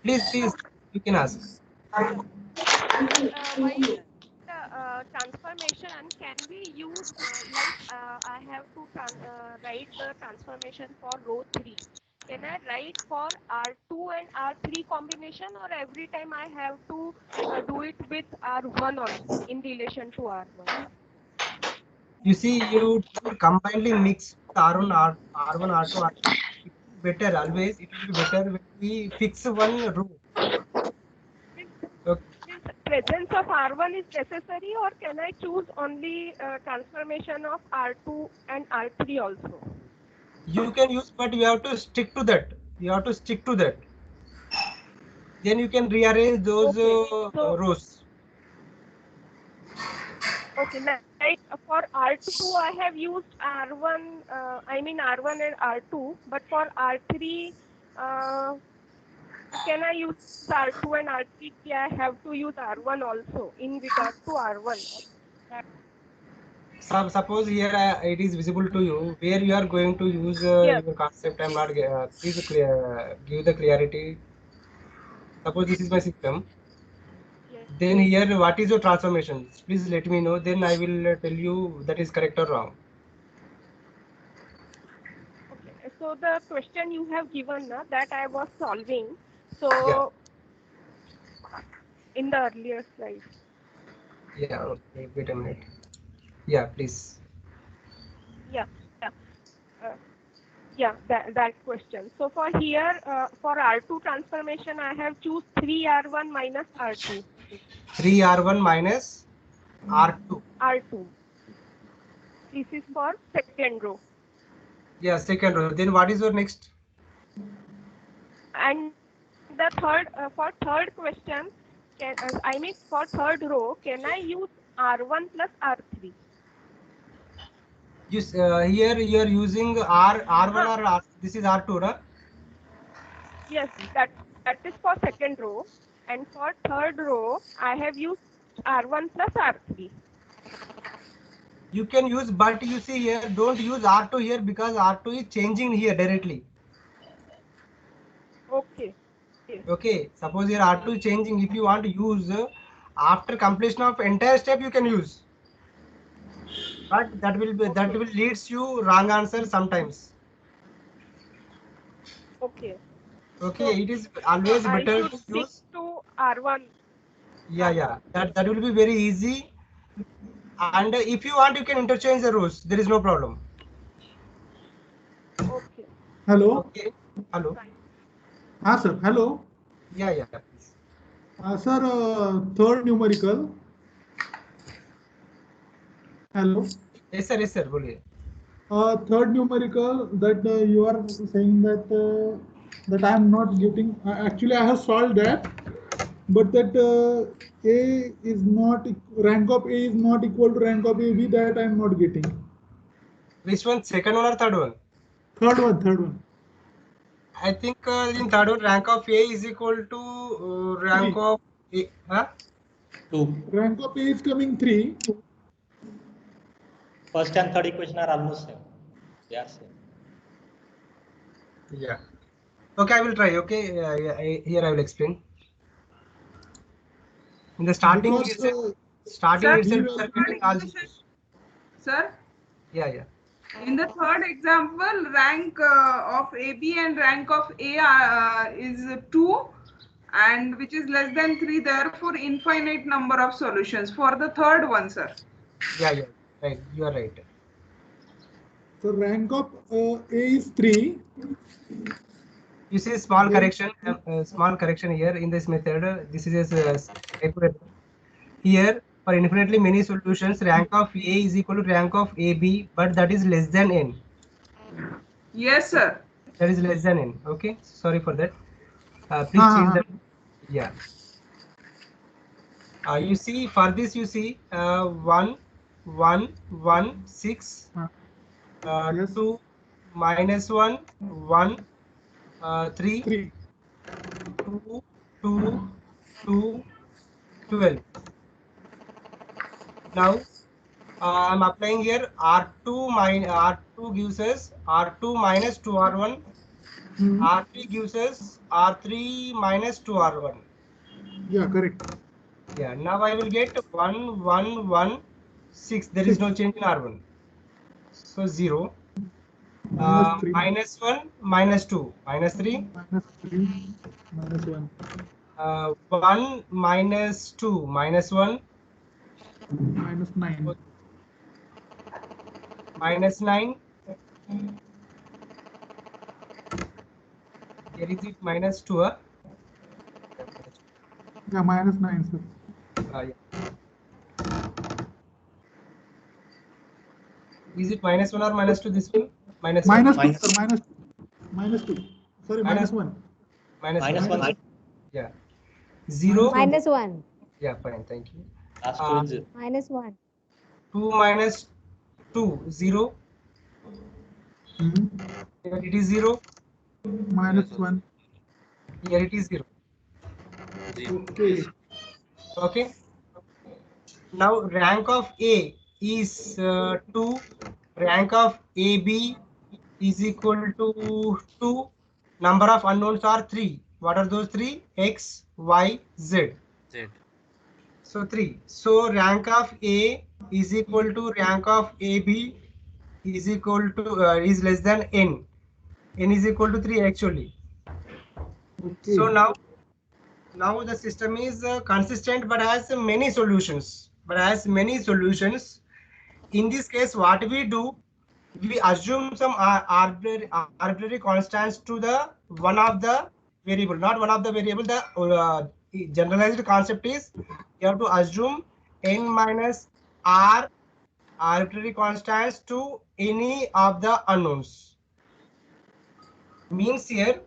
Please, you can ask. Sir, while the transformation, can we use I have to write the transformation for row 3. Can I write for R2 and R3 combination, or every time I have to do it with R1 only in relation to R1? You see, you combinedly mix R1, R1, R2, R3. It will be better always. It will be better when we fix one row. Okay. Means presence of R1 is necessary, or can I choose only transformation of R2 and R3 also? You can use, but you have to stick to that. You have to stick to that. Then you can rearrange those So- rows. Okay, like for R2, I have used R1, R1 and R2, but for R3, can I use R2 and R3? I have to use R1 also in regard to R1. Suppose here it is visible to you where you are going to use Yes. your concept. I'm not please give the clarity. Suppose this is my system. Yes. Then here, what is your transformation? Please let me know. Then I will tell you that is correct or wrong. Okay. So the question you have given that I was solving. So in the earlier slide. Yeah. Okay. Wait a minute. Yeah. Please. Yeah, that question. So for here, for R2 transformation, I have choose 3R1 minus R2. 3R1 minus R2. R2. This is for second row. Yeah. Second row. Then what is your next? And the third, for third question, for third row, can I use R1 plus R3? Here you are using R1 or R. This is R2, right? Yes, that is for second row. And for third row, I have used R1 plus R3. You can use, but you see here, don't use R2 here because R2 is changing here directly. Okay. Okay. Suppose here R2 is changing. If you want to use after completion of entire step, you can use. But that will leads you wrong answer sometimes. Okay. Okay. So, it is always better I to should stick use. to R1. Yeah. That will be very easy. And if you want, you can interchange the rows. There is no problem. Okay. Hello. Okay. Hello. Sir. Hello. Yeah. Please. Sir, third numerical. Hello. Yes, sir. Boliye. Third numerical that you are saying that I am not getting. Actually, I have solved that, but that A is not rank of A is not equal to rank of AB. That I am not getting. Which one? Second one or third one? Third one. I think in third one, rank of A is equal to rank 3. of A. Huh? 2. Rank of A is coming 3. First and third equation are almost same. They are same. Yeah. Okay, I will try. Okay, here I will explain. In the starting, Because, starting Sir, itself, we we are will- getting all these. Sir, Yeah. in the third example, rank of AB and rank of A is 2, and which is less than 3. Therefore, infinite number of solutions for the third one, sir. Yeah. Right. You are right. So rank of A is 3. You see small correction. Small correction here in this method. This is here for infinitely many solutions. Rank of A is equal to rank of AB, but that is less than n. Yes, sir. That is less than n. Okay. Sorry for that. Please change that. Yeah. You see for this, you see 1 1 1 6 Yes. 2 minus 1, 1, 3, 3. 2, 2, 2, 12. Now I'm applying here R2 minus R2 gives us R2 minus 2R1. R3 gives us R3 minus 2R1. Yeah, correct. Yeah, now I will get 1, 1, 1, 6. There is no change in R1. So 0. Minus 3. Minus 1, minus 2, minus 3. Minus 3. Minus 1. 1, minus 2, minus 1. Minus 9. Minus 9. Here is it minus 2. Yeah, minus 9, sir. Yeah. Is it minus 1 or minus 2? This one? Minus 1. 2, sir. Minus 2. Sorry, minus 1. Minus 1. Yeah. 0. Minus 1. Yeah, fine. Thank you. Last two is 0. Minus 1. 2 minus 2, 0. Here it is 0. Minus 1. Here it is 0. Okay. Okay. Now rank of A is 2. Rank of AB is equal to 2. Number of unknowns are 3. What are those 3? X, Y, Z. So 3. So rank of A is equal to rank of AB is equal to is less than N. N is equal to 3 actually. Okay. So now the system is consistent but has many solutions. In this case, what we do, we assume some arbitrary constants to the one of the variable, not one of the variable. The generalized concept is you have to assume n minus r arbitrary constants to any of the unknowns. Means here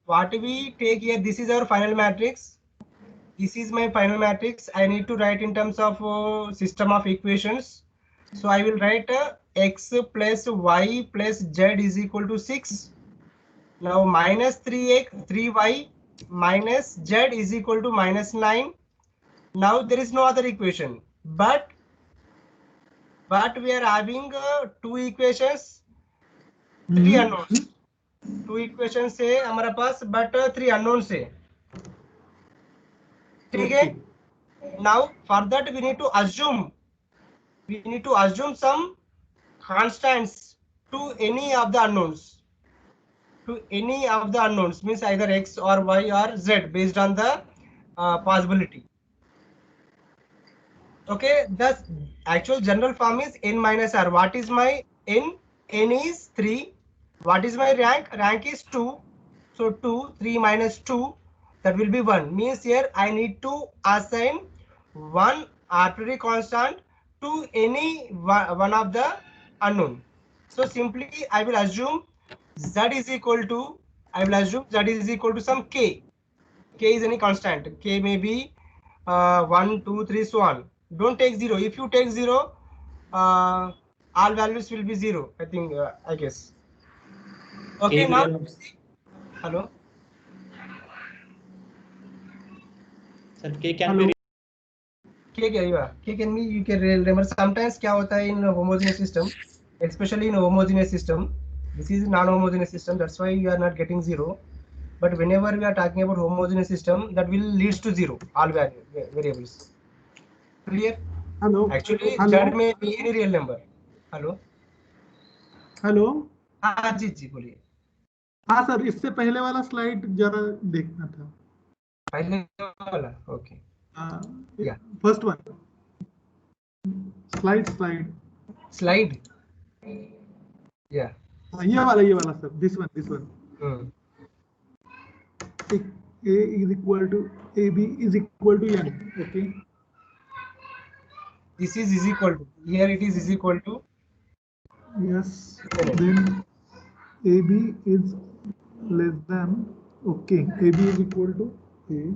what we take here, this is our final matrix. This is my final matrix. I need to write in terms of system of equations. So I will write x plus y plus z is equal to 6. Now minus 3x, 3y minus z is equal to minus 9. Now there is no other equation, but we are having two equations, 3 unknowns. Two equations है हमारे पास, but 3 unknowns है. ठीक है. Now for that we need to assume some constants to any of the unknowns. Means either x or y or z based on the possibility. Okay, the actual general form is n minus r. What is my n? N is 3. What is my rank? Rank is 2. So 2, 3 minus 2, that will be 1. Means here I need to assign one arbitrary constant to any one of the unknown. So simply I will assume z is equal to some k. K is any constant. K may be 1, 2, 3, so on. Don't take 0. If you take 0, all values will be 0. I think, I guess. Okay, now hello. Sir, K can be. K can be, you can remember. Sometimes क्या होता है in a homogeneous system, especially in a homogeneous system. This is non-homogeneous system. That's why you are not getting 0. But whenever we are talking about homogeneous system, that will leads to 0. All variables. Clear? Hello. Actually, z may be any real number. Hello. Hello. हाँ जी बोलिए. हाँ sir, इससे पहले वाला slide जरा देखना था. पहले वाला. Okay. Yeah. First one. Slide. Yeah. ये वाला sir. This one. A is equal to AB is equal to N. Okay. This is equal to. Here it is equal to. Yes. Then AB is less than. Okay. AB is equal to A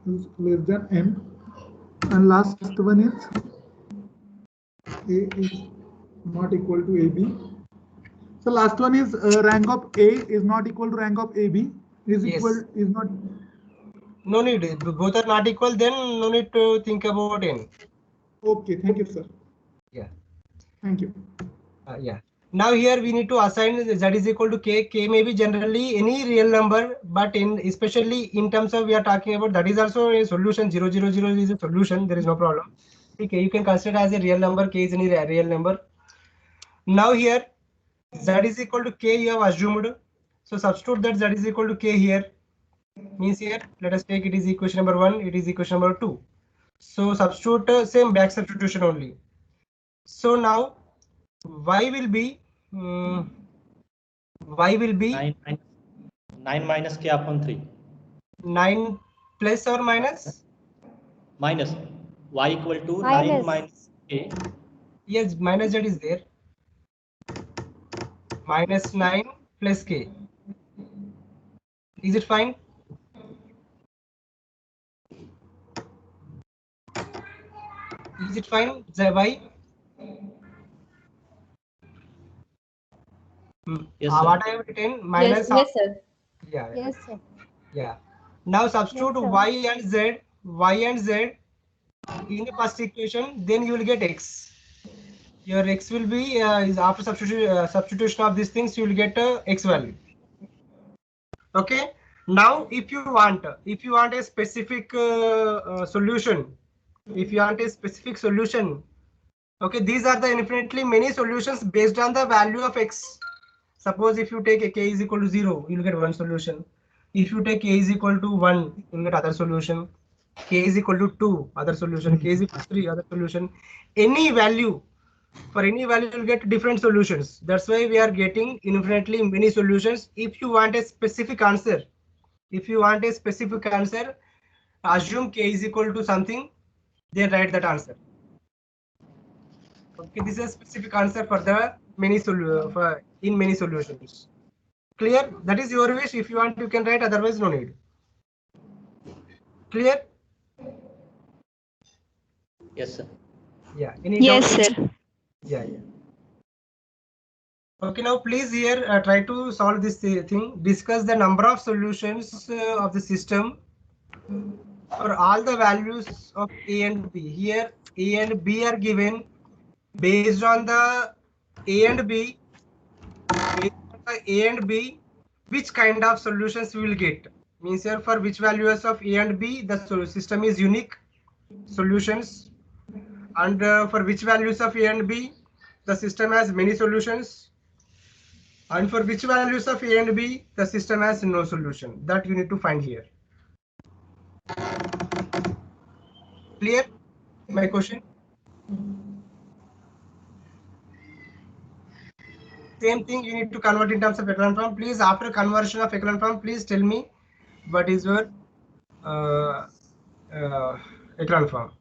is less than N. And last one is A is not equal to AB. So last one is rank of A is not equal to rank of AB. Is Yes. equal is not. No need. Both are not equal. Then no need to think about N. Okay. Thank you, sir. Yeah. Thank you. Yeah. Now here we need to assign z is equal to k. K may be generally any real number, but in especially in terms of we are talking about, that is also a solution. 0, 0, 0 is a solution. There is no problem. Okay, you can consider as a real number. K is any real number. Now here z is equal to k. You have assumed. So substitute that z is equal to k here. Means here let us take it is equation number 1. It is equation number 2. So substitute same back substitution only. So now y will be 9 minus k upon 3. 9 plus or minus? Minus y equal to Minus. 9 minus k. Yes, minus z is there. Minus 9 plus k. Is it fine? Is it fine? Y? Yes, sir. What I have written minus. Yes, sir. Yeah. Yes, sir. Yeah. Now substitute Yes, sir. y and z in the first equation. Then you will get x. Your x will be is after substitution of these things. You will get x value. Okay. Now if you want a specific solution, okay, these are the infinitely many solutions based on the value of x. Suppose if you take a k is equal to 0, you will get one solution. If you take k is equal to 1, you will get other solution. K is equal to 2, other solution. K is equal to 3, other solution. Any value, for any value you will get different solutions. That's why we are getting infinitely many solutions. If you want a specific answer, assume k is equal to something, then write that answer. Okay, this is a specific answer for the many solutions. Clear? That is your wish. If you want, you can write. Otherwise, no need. Clear? Yes, sir. Yeah. Any Yes, doubt? sir. Yeah. Okay. Now, please here try to solve this thing. Discuss the number of solutions of the system for all the values of A and B. Here, A and B are given based on the A and B. Which kind of solutions we will get? Means here for which values of A and B the system is unique solutions, and for which values of A and B the system has many solutions, and for which values of A and B the system has no solution. That you need to find here. Clear my question? Same thing you need to convert in terms of echelon form. Please, after conversion of echelon form, please tell me what is your echelon form.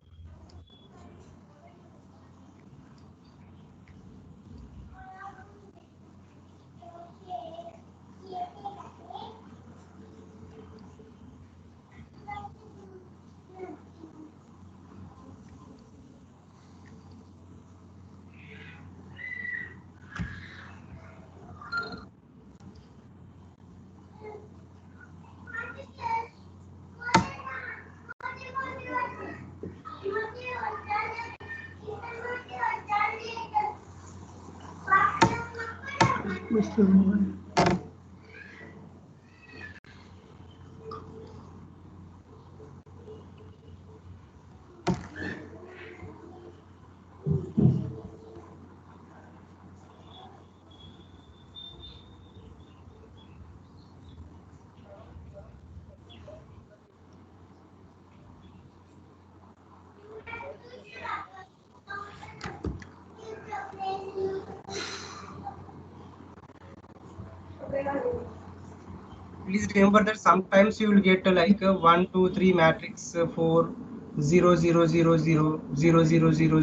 Please remember that sometimes you will get like 1, 2, 3 matrix 4 0 0 0 0 0 0 0 0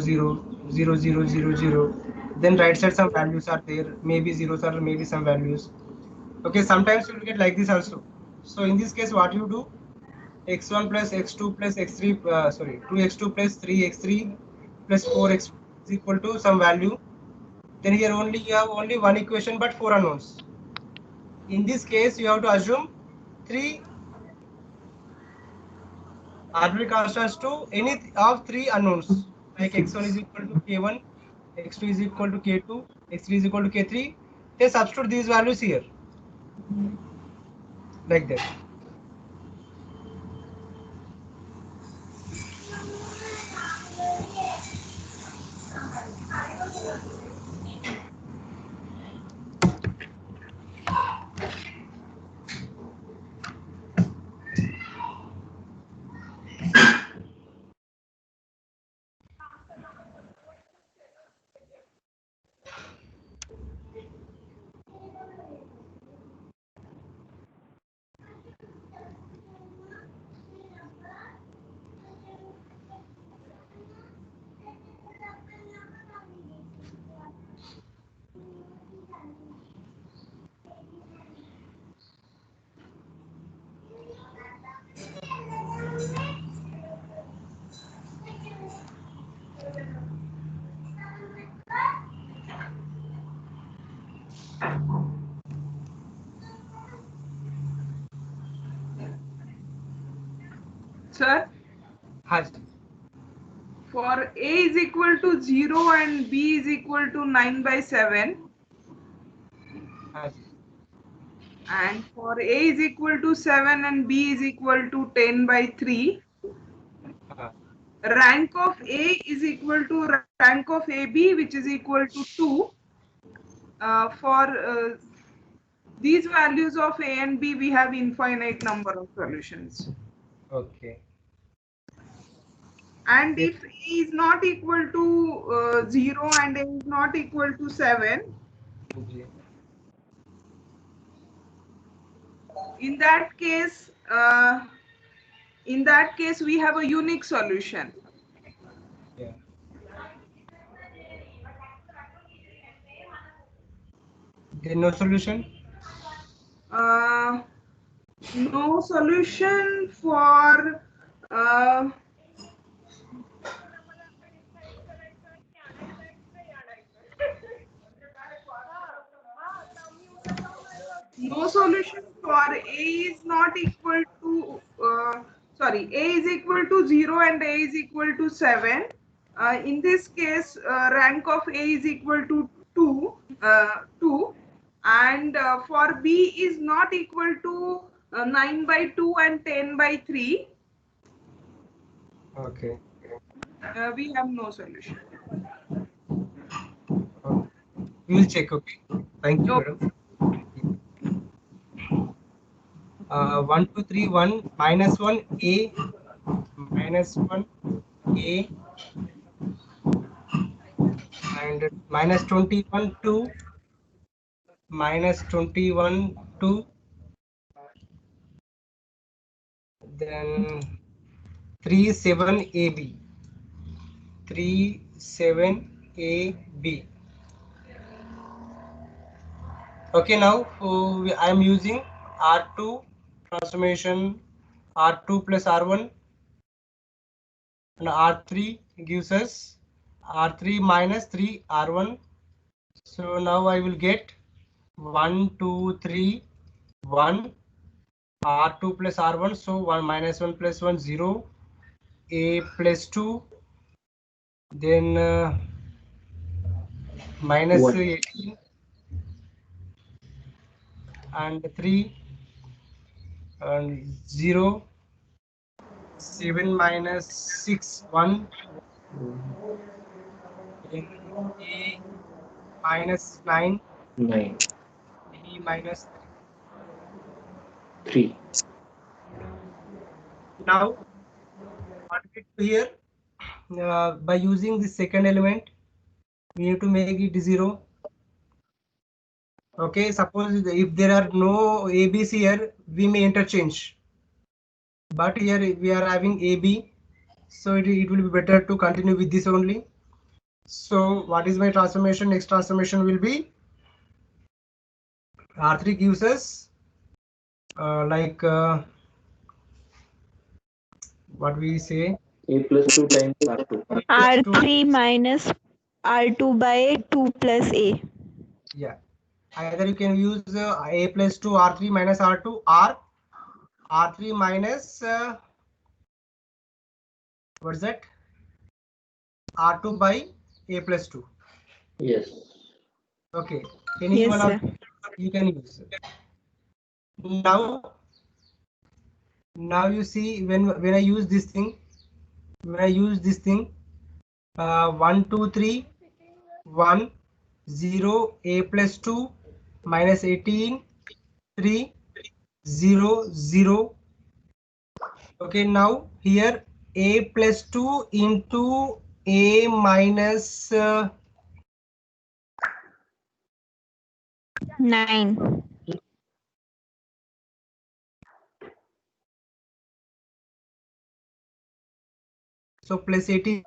0 0 0 0. Then right side some values are there, maybe zeros or maybe some values. Okay, sometimes you will get like this also. So in this case, what you do? x1 plus x2 plus x3 2x2 plus 3x3 plus 4x is equal to some value. then here only you have only one equation but 4 unknowns. In this case, you have to assume 3 arbitrary constants to any of 3 unknowns, like x1 is equal to k1, x2 is equal to k2, x3 is equal to k3. Then substitute these values here, like that. Sir, Has for A is equal to 0 and B is equal to 9 by 7, and for A is equal to 7 and B is equal to 10 by 3, rank of A is equal to rank of AB, which is equal to 2. For these values of A and B, we have infinite number of solutions. okay. And if A is not equal to 0 and A is not equal to 7, in that case, we have a unique solution. Yeah. Then no solution. No solution for no solution for A is not equal to A is equal to 0 and A is equal to 7. In this case, rank of A is equal to 2, and for B is not equal to 9 by 2 and 10 by 3. Okay. We have no solution. We will check. Okay. Thank you, Okay. madam. 1, 2, 3, 1, minus 1, A, minus 1, A, and minus 21, 2, minus 21, 2, then 3, 7, AB, 3, 7, AB. Okay, now I am using R2 transformation, R2 plus R1, and R3 gives us R3 minus 3 R1. So now I will get 1, 2, 3, 1, R2 plus R1. So 1 minus 1 plus 1, 0, A plus 2, then minus 18 and 3 and 0, 7 minus 6, 1, then A minus 9, 9, B minus 3. Now what we do here, by using the second element, we have to make it 0. Okay, suppose if there are no ABC here, we may interchange. But here we are having AB, so it will be better to continue with this only. So what is my transformation? Next transformation will be R3 gives us what we say, A plus 2 times R2. R3 minus R2 by 2 plus A. Yeah. Either you can use A plus 2 R3 minus R2 or R3 minus what's that? R2 by A plus 2. Yes. Okay. Any Yes, one sir. of you can use. Now you see when I use this thing, 1 2 3 1 0 A plus 2 minus 18 3 0 0. Okay, now here A plus 2 into A minus 9. so plus 18.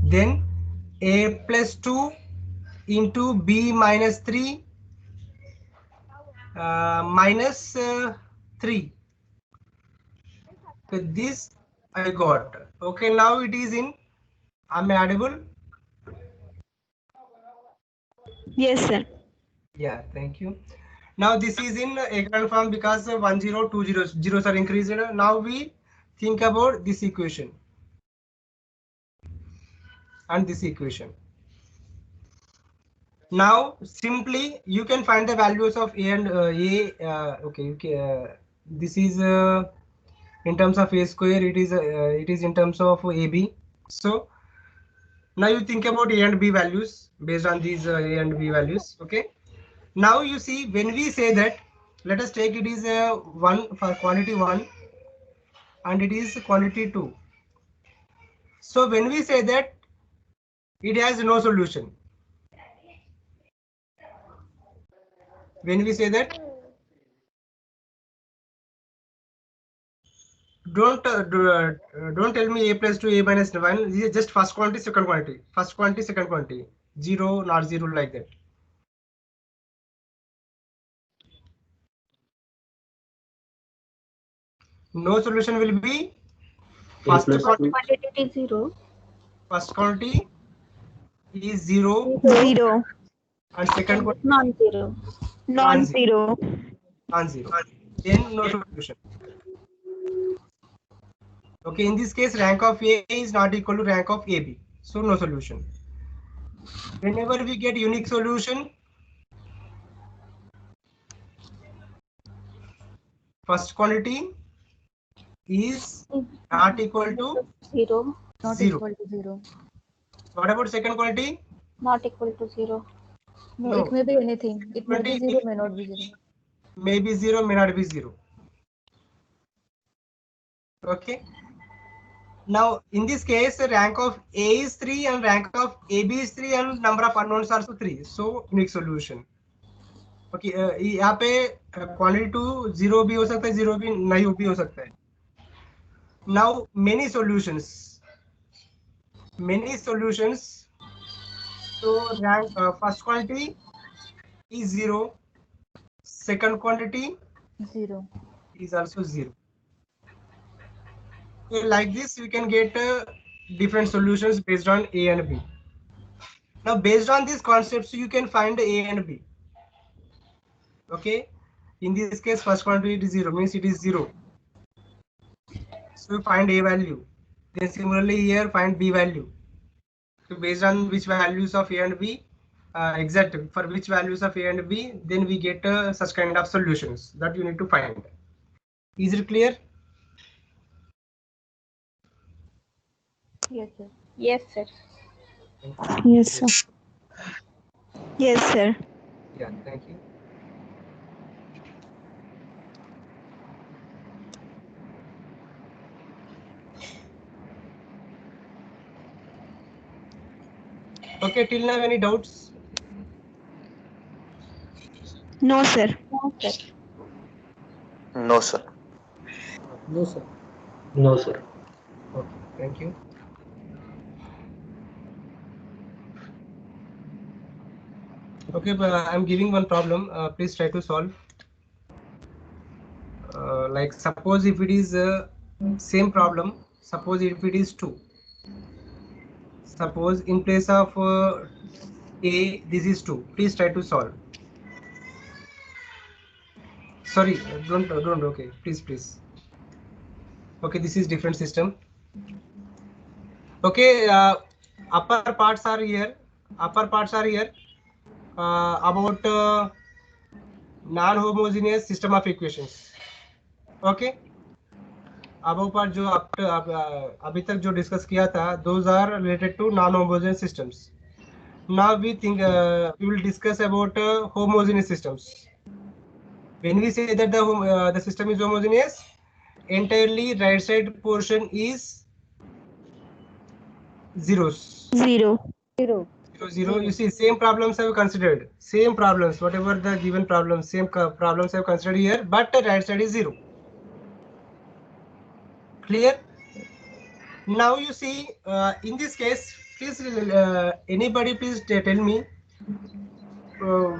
Then A plus 2 into B minus 3 minus 3. So this I got. Okay, now it is in addable. Yes, sir. Yeah, thank you. Now this is in echelon form because 1 0 2 zeros are increased. Now we think about this equation and this equation. Now simply you can find the values of A and A. Okay. This is in terms of A square. It is in terms of AB. So now you think about A and B values based on these A and B values. Okay. Now you see when we say that, let us take it is a 1 for quantity 1 and it is quantity 2. So when we say that it has no solution, when we say that, don't tell me A plus 2 A minus 1. This is just first quantity, second quantity, first quantity, second quantity, 0 not 0 like that. No solution will be first quantity. Quantity is 0. First quantity is 0 0. and second quantity Non-zero. Non-zero. non-zero. Then no solution. Okay, in this case, rank of A is not equal to rank of AB, so no solution. Whenever we get unique solution, first quantity is not equal to 0. Not 0. equal to 0. What about second quantity? Not equal to 0. No, No. it may be anything. It may be 0, may not be 0. Maybe 0, may not be 0. Okay. Now, in this case, rank of A is 3 and rank of AB is 3 and number of unknowns are also 3. So, unique solution. Okay, यहाँ पे quantity 2 0 भी हो सकता है, 0 भी नहीं भी हो सकता है. Now, many solutions. So, rank first quantity is 0. Second quantity 0. is also 0. So like this, we can get different solutions based on A and B. Now, based on these concepts, you can find A and B. Okay. In this case, first quantity is 0, means it is 0. So we find A value. Then similarly here, find B value. So based on which values of A and B, for which values of A and B, then we get such kind of solutions that you need to find. Is it clear? Yes, sir. Yes, sir. Yes, sir. Yes, sir. Yeah, thank you. Okay, till now, any doubts? No, sir. No, sir. No, sir. No, sir. No, sir. Okay, thank you. Okay, but I'm giving one problem. Please try to solve. Like suppose if it is same problem, suppose if it is 2. Suppose in place of A, this is 2. Please try to solve. Sorry, don't. Okay, please. Okay, this is different system. Okay, upper parts are here. About non-homogeneous system of equations. Okay. above part जो अभी तक जो discuss किया था, those are related to non-homogeneous systems. Now we will discuss about homogeneous systems. When we say that the system is homogeneous, entirely right side portion is zeros. Zero. Zero. You see, same problems have considered. Same problems, whatever the given problems, same problems have considered here, but the right side is 0. Clear? Now you see, in this case, please anybody please tell me,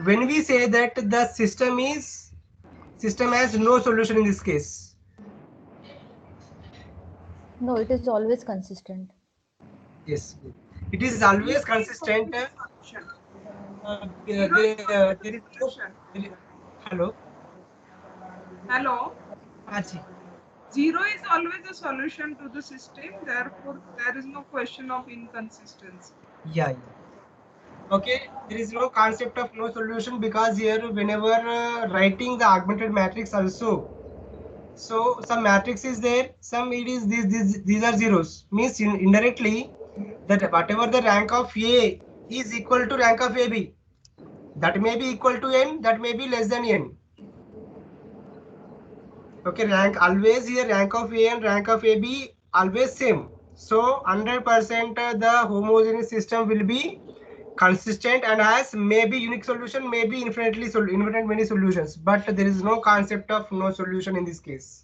when we say that the system has no solution in this case. No, it is always consistent. Yes, it is always consistent. There is no, hello. Archie. 0 is always a solution to the system. Therefore, there is no question of inconsistency. Yeah. Okay, there is no concept of no solution, because here whenever writing the augmented matrix also, so some matrix is there, some it is these are zeros, means indirectly that whatever the rank of A is equal to rank of AB, that may be equal to n, that may be less than n. Okay, rank always here, rank of A and rank of AB always same. So 100% the homogeneous system will be consistent and has maybe unique solution, maybe infinite many solutions, but there is no concept of no solution in this case.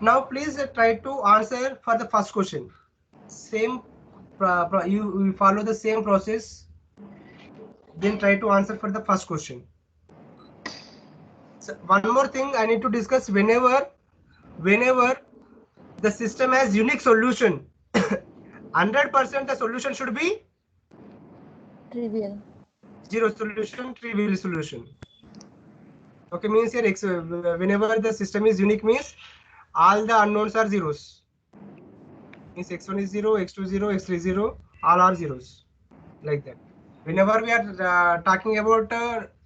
Now please try to answer for the first question. Same you follow the same process, then try to answer for the first question. So one more thing I need to discuss, whenever the system has unique solution, 100% the solution should be Trivial. zero solution, trivial solution. Okay, means here whenever the system is unique, means all the unknowns are zeros. Means x1 is 0, x2 0, x3 0, all are zeros, like that. Whenever we are talking about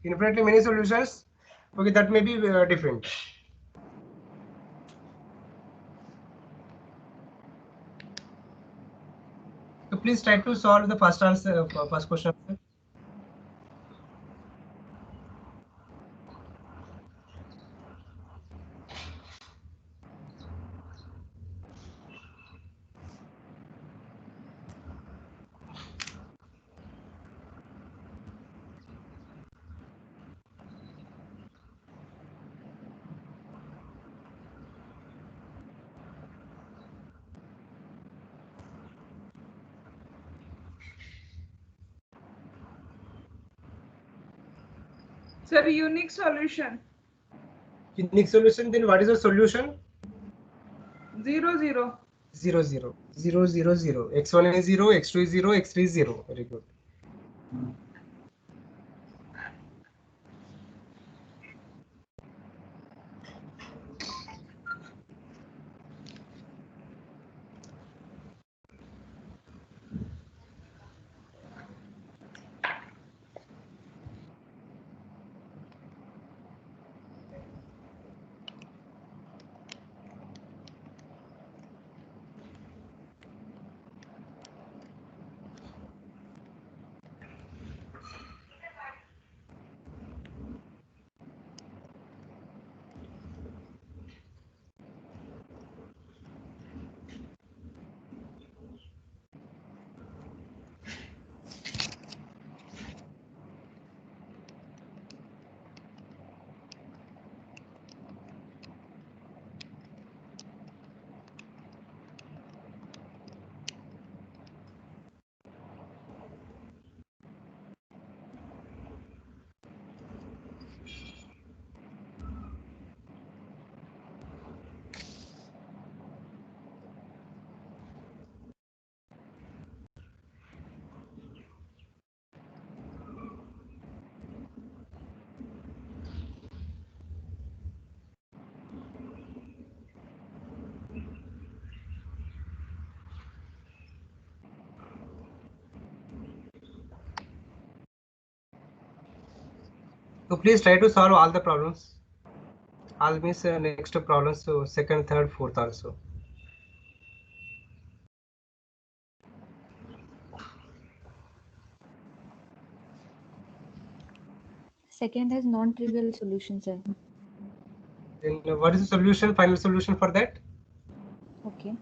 infinitely many solutions, okay, that may be different. So please try to solve the first question. Sir, unique solution. Unique solution, then what is the solution? 0 0. 0 0 0 0 0. X1 is 0, x2 is 0, x3 is 0. Very good. So please try to solve all the problems. I'll miss next problems, so second, third, fourth also. Second has non-trivial solution, sir. Then what is the solution, final solution for that? Okay.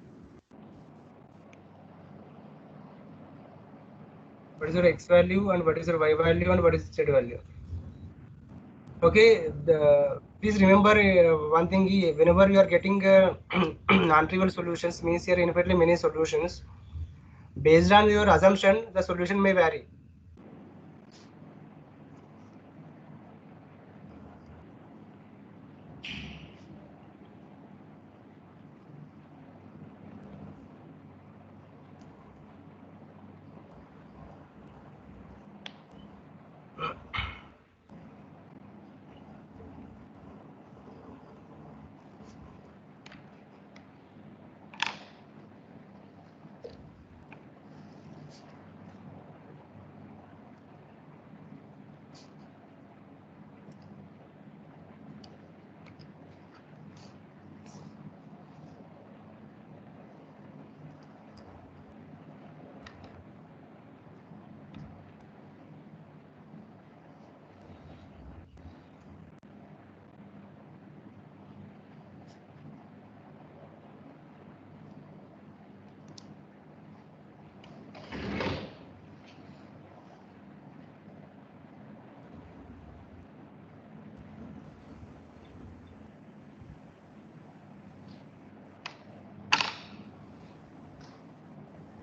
What is your x value and what is your y value and what is z value? Okay, please remember one thing, whenever you are getting non-trivial solutions, means here infinitely many solutions. Based on your assumption, the solution may vary.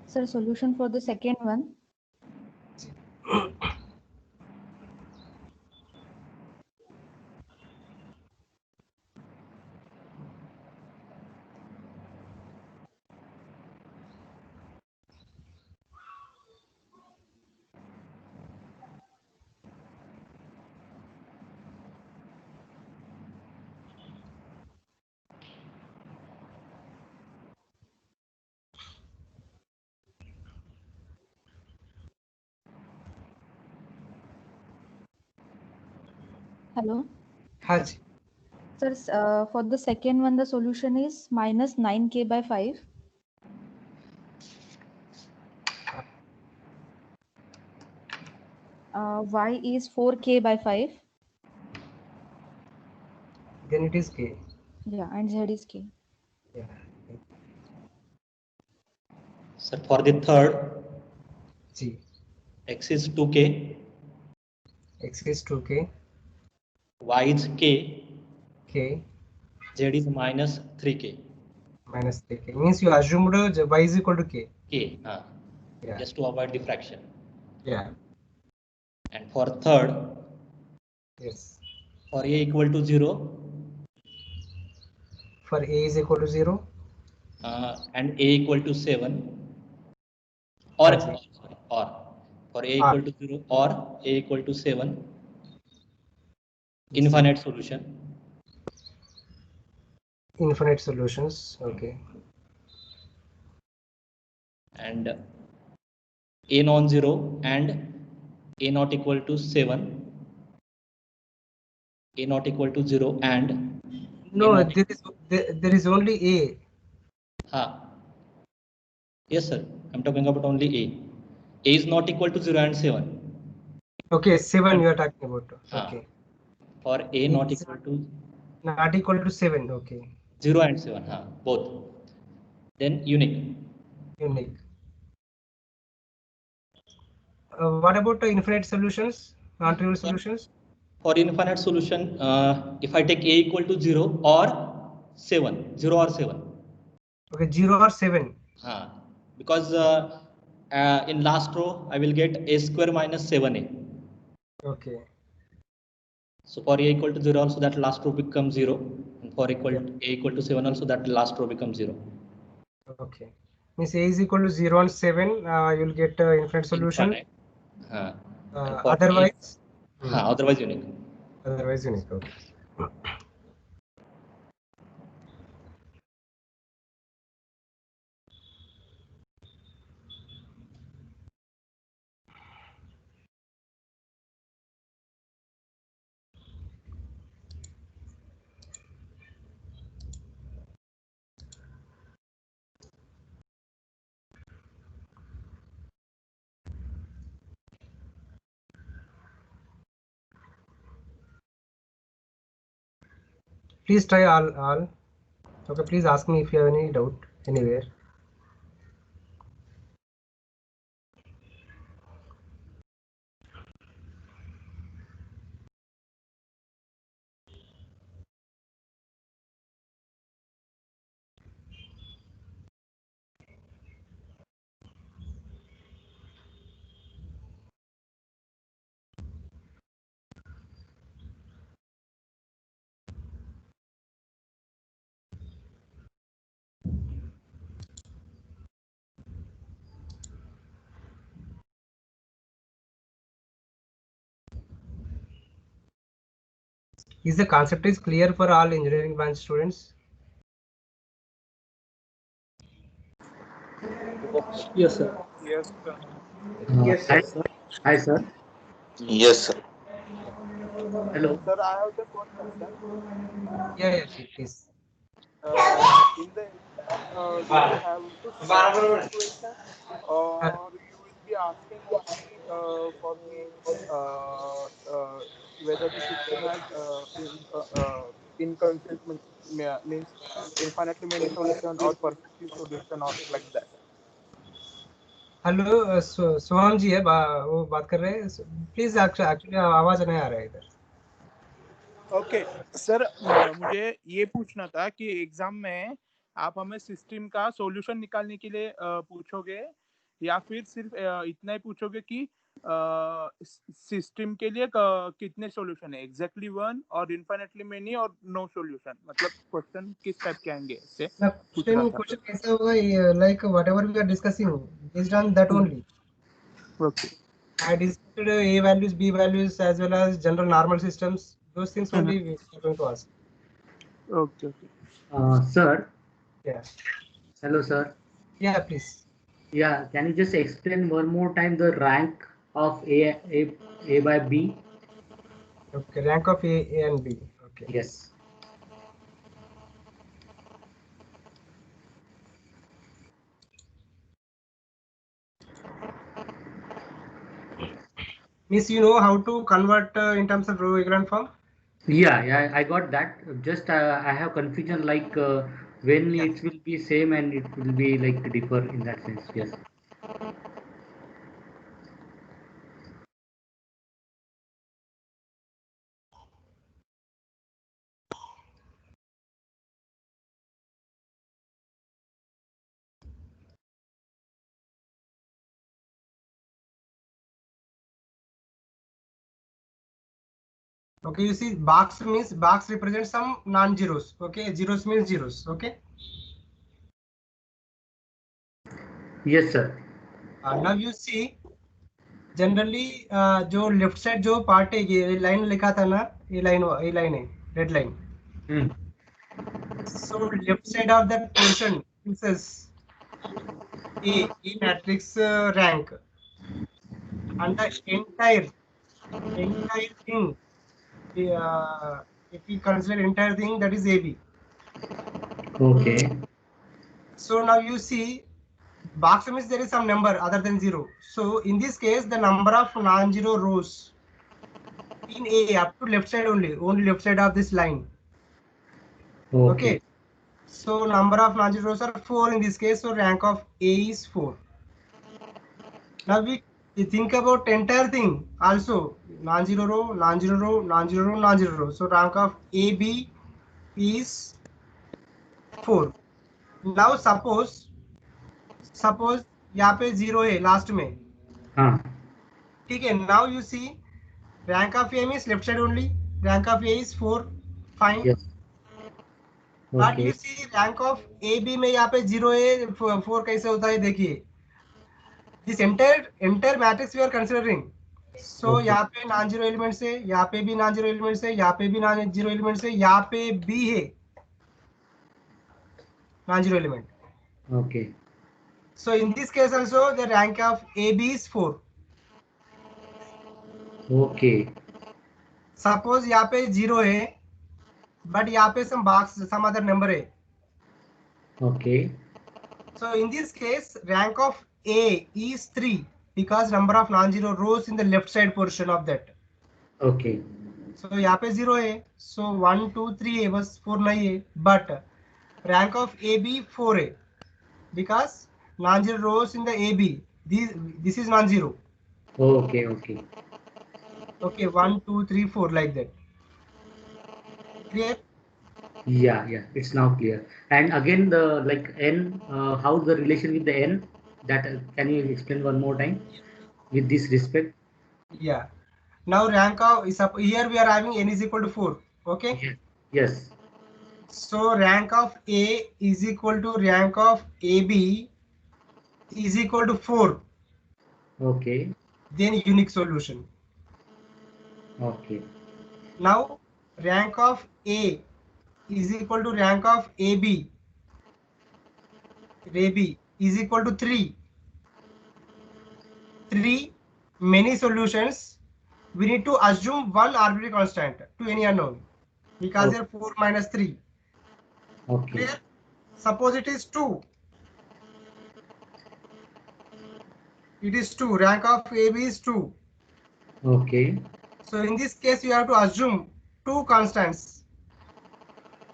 Sir, solution for the second one. Hello. Haj. Sir, for the second one, the solution is minus 9k by 5. Y is 4k by 5. Then it is k. Yeah, and Z is k. Yeah. Sir, for the third, G. x is 2k, X is 2k, y is k, k z is minus 3k. minus 3k. Means you assumed y is equal to k. K, Yeah. just to avoid the fraction. Yeah. And for third, Yes. for a equal to 0, For a is equal to 0. and a equal to 7, or Haj. for a equal to 0 or a equal to 7, Yes. infinite solution. Infinite solutions. Okay. And a non-zero and a not equal to 7, a not equal to 0 and No, not there is only a. Yes, sir. I'm talking about only a. A is not equal to 0 and 7. Okay, 7 And, you are talking about. Okay. For a not Is equal to not equal to 7. Okay. 0 and 7, both. Then unique. Unique. What about the infinite solutions? Non-trivial solutions? For infinite solution, if I take a equal to 0 or 7, 0 or 7. Okay, 0 or 7. Because in last row, I will get a square minus 7a. Okay. So for a equal to 0 also, that last row becomes 0. And for a equal to 7 also, that last row becomes 0. Okay. Means a is equal to 0 and 7, you'll get infinite solution. Infinite. Otherwise? Otherwise unique. Otherwise unique. Okay. Please try all. Okay, please ask me if you have any doubt anywhere. Is the concept is clear for all engineering branch students? Yes, sir. Yes, sir. Yes, Hi, sir. sir. Hi, sir. Yes, sir. Hello. Sir, I have just one question. Yeah, please. In the exam, do we have to solve the equation, or you will be asking only for the whether the system has means infinitely many solution or perfectly solution or like that? Hello Soham ji है वो बात कर रहे हैं please actually आवाज नहीं आ रहा है इधर ओके सर, मुझे ये पूछना था कि एग्जाम में आप हमें सिस्टम का सॉल्यूशन निकालने के लिए पूछोगे या फिर सिर्फ इतना ही पूछोगे कि सिस्टम के लिए कितने सॉल्यूशन है, एग्जैक्टली वन और इनफाइनाइटली मेनी और नो सॉल्यूशन, मतलब क्वेश्चन किस टाइप के आएंगे इससे पूछ रहा था। क्वेश्चन कैसे होगा like whatever we are discussing based on that only okay I discussed A values, B values, as well as general normal systems. Those things only we are going to ask. Okay. Sir. Yeah. Hello, sir. Yeah, please. Yeah, can you just explain one more time the rank of A by B? Okay, rank of A and B. Okay. Yes. Miss, you know how to convert in terms of row echelon form? Yeah, I got that. Just I have confusion like when it will be same and it will be like differ in that sense. Yes. Okay, you see box means box represents some non-zeros. Okay, zeros means zeros. Okay. Yes, sir. Now you see generally जो left side जो part है ये line लिखा था ना ये line है red line. So left side of that portion is A matrix rank and the entire thing if we consider entire thing that is AB. Okay. So now you see box means there is some number other than 0. So in this case the number of non-zero rows in A up to left side only left side of this line. Okay. So number of non-zero rows are 4 in this case, so rank of A is 4. Now we think about entire thing also non-zero row, non-zero row, non-zero row, non-zero row. So rank of AB is 4. Now suppose यहाँ पे 0 है last में ठीक है. Now you see rank of A means left side only, rank of A is 4, fine. Yes. But you see rank of AB में यहाँ पे 0 है 4 कैसे होता है देखिए. This entire matrix we are considering. So यहाँ पे नॉन जीरो एलिमेंट्स है, यहाँ पे भी नॉन जीरो एलिमेंट्स है, यहाँ पे भी नॉन जीरो एलिमेंट्स है, यहाँ पे भी है non zero element. Okay. So in this case also the rank of AB is 4. Okay. Suppose यहाँ पे 0 है, but यहाँ पे some other number है. Okay. So in this case rank of A is 3 because number of non-zero rows in the left side portion of that. Okay. So यहाँ पे 0 है. So 1 2 3 है, बस 4 नहीं है. But rank of AB 4 है because non-zero rows in the AB. This is non-zero. Okay, okay. Okay, 1 2 3 4 like that. Clear? Yeah, it's now clear. And again, the like n, how's the relation with the n? That can you explain one more time with this respect? Yeah. Now rank of is up here. We are having n is equal to 4. Okay. Yes. So rank of A is equal to rank of AB is equal to 4. Okay. Then unique solution. Okay. Now rank of A is equal to rank of AB. AB is equal to 3. 3 many solutions. We need to assume one arbitrary constant to any unknown because here 4 minus 3. Okay. Clear? Suppose it is 2. It is 2. Rank of AB is 2. Okay. So in this case, you have to assume two constants.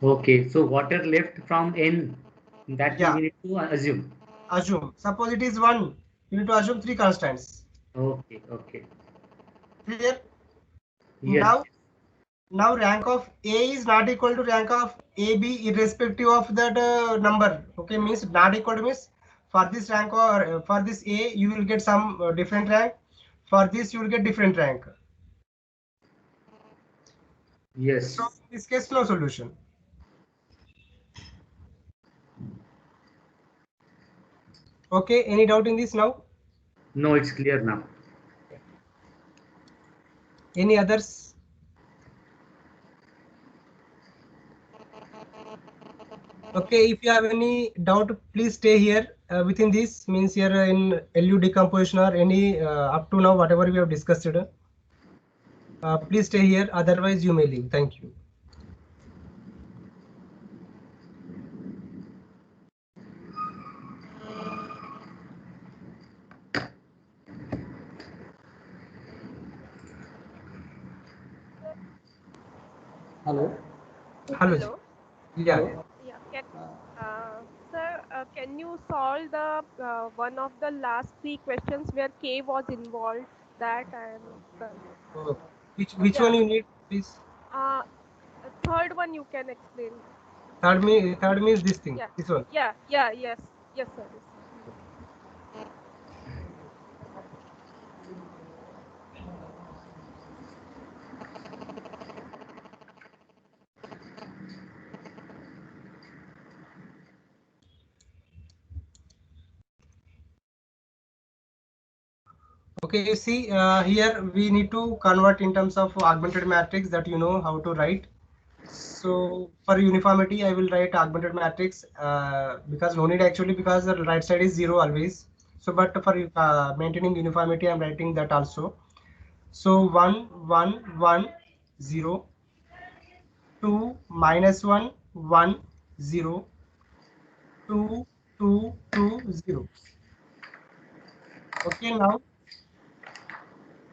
Okay. So what are left from n? That we need to assume. Assume. Suppose it is 1. You need to assume 3 constants. Okay. Okay. Clear? Yes. Now rank of A is not equal to rank of AB irrespective of that number. Okay, means not equal to means for this rank or for this A you will get some different rank. For this you will get different rank. Yes. So in this case no solution. Okay, any doubt in this now? No, it's clear now. Any others? Okay, if you have any doubt, please stay here within this, means here in LU decomposition or any up to now whatever we have discussed. Please stay here, otherwise you may leave. Thank you. Hello. Hello. Yeah. Yeah. Sir, can you solve the one of the last 3 questions where K was involved? That I am. Oh, which one you need, please? Third one you can explain. Third means this thing. Yeah. This one. Yeah. Yes, sir. Okay, you see here we need to convert in terms of augmented matrix that you know how to write. So for uniformity, I will write augmented matrix because no need actually, because the right side is 0 always. So but for maintaining uniformity, I'm writing that also. So 1 1 1 0, 2 minus 1 1 0, 2 2 2 0. Okay, now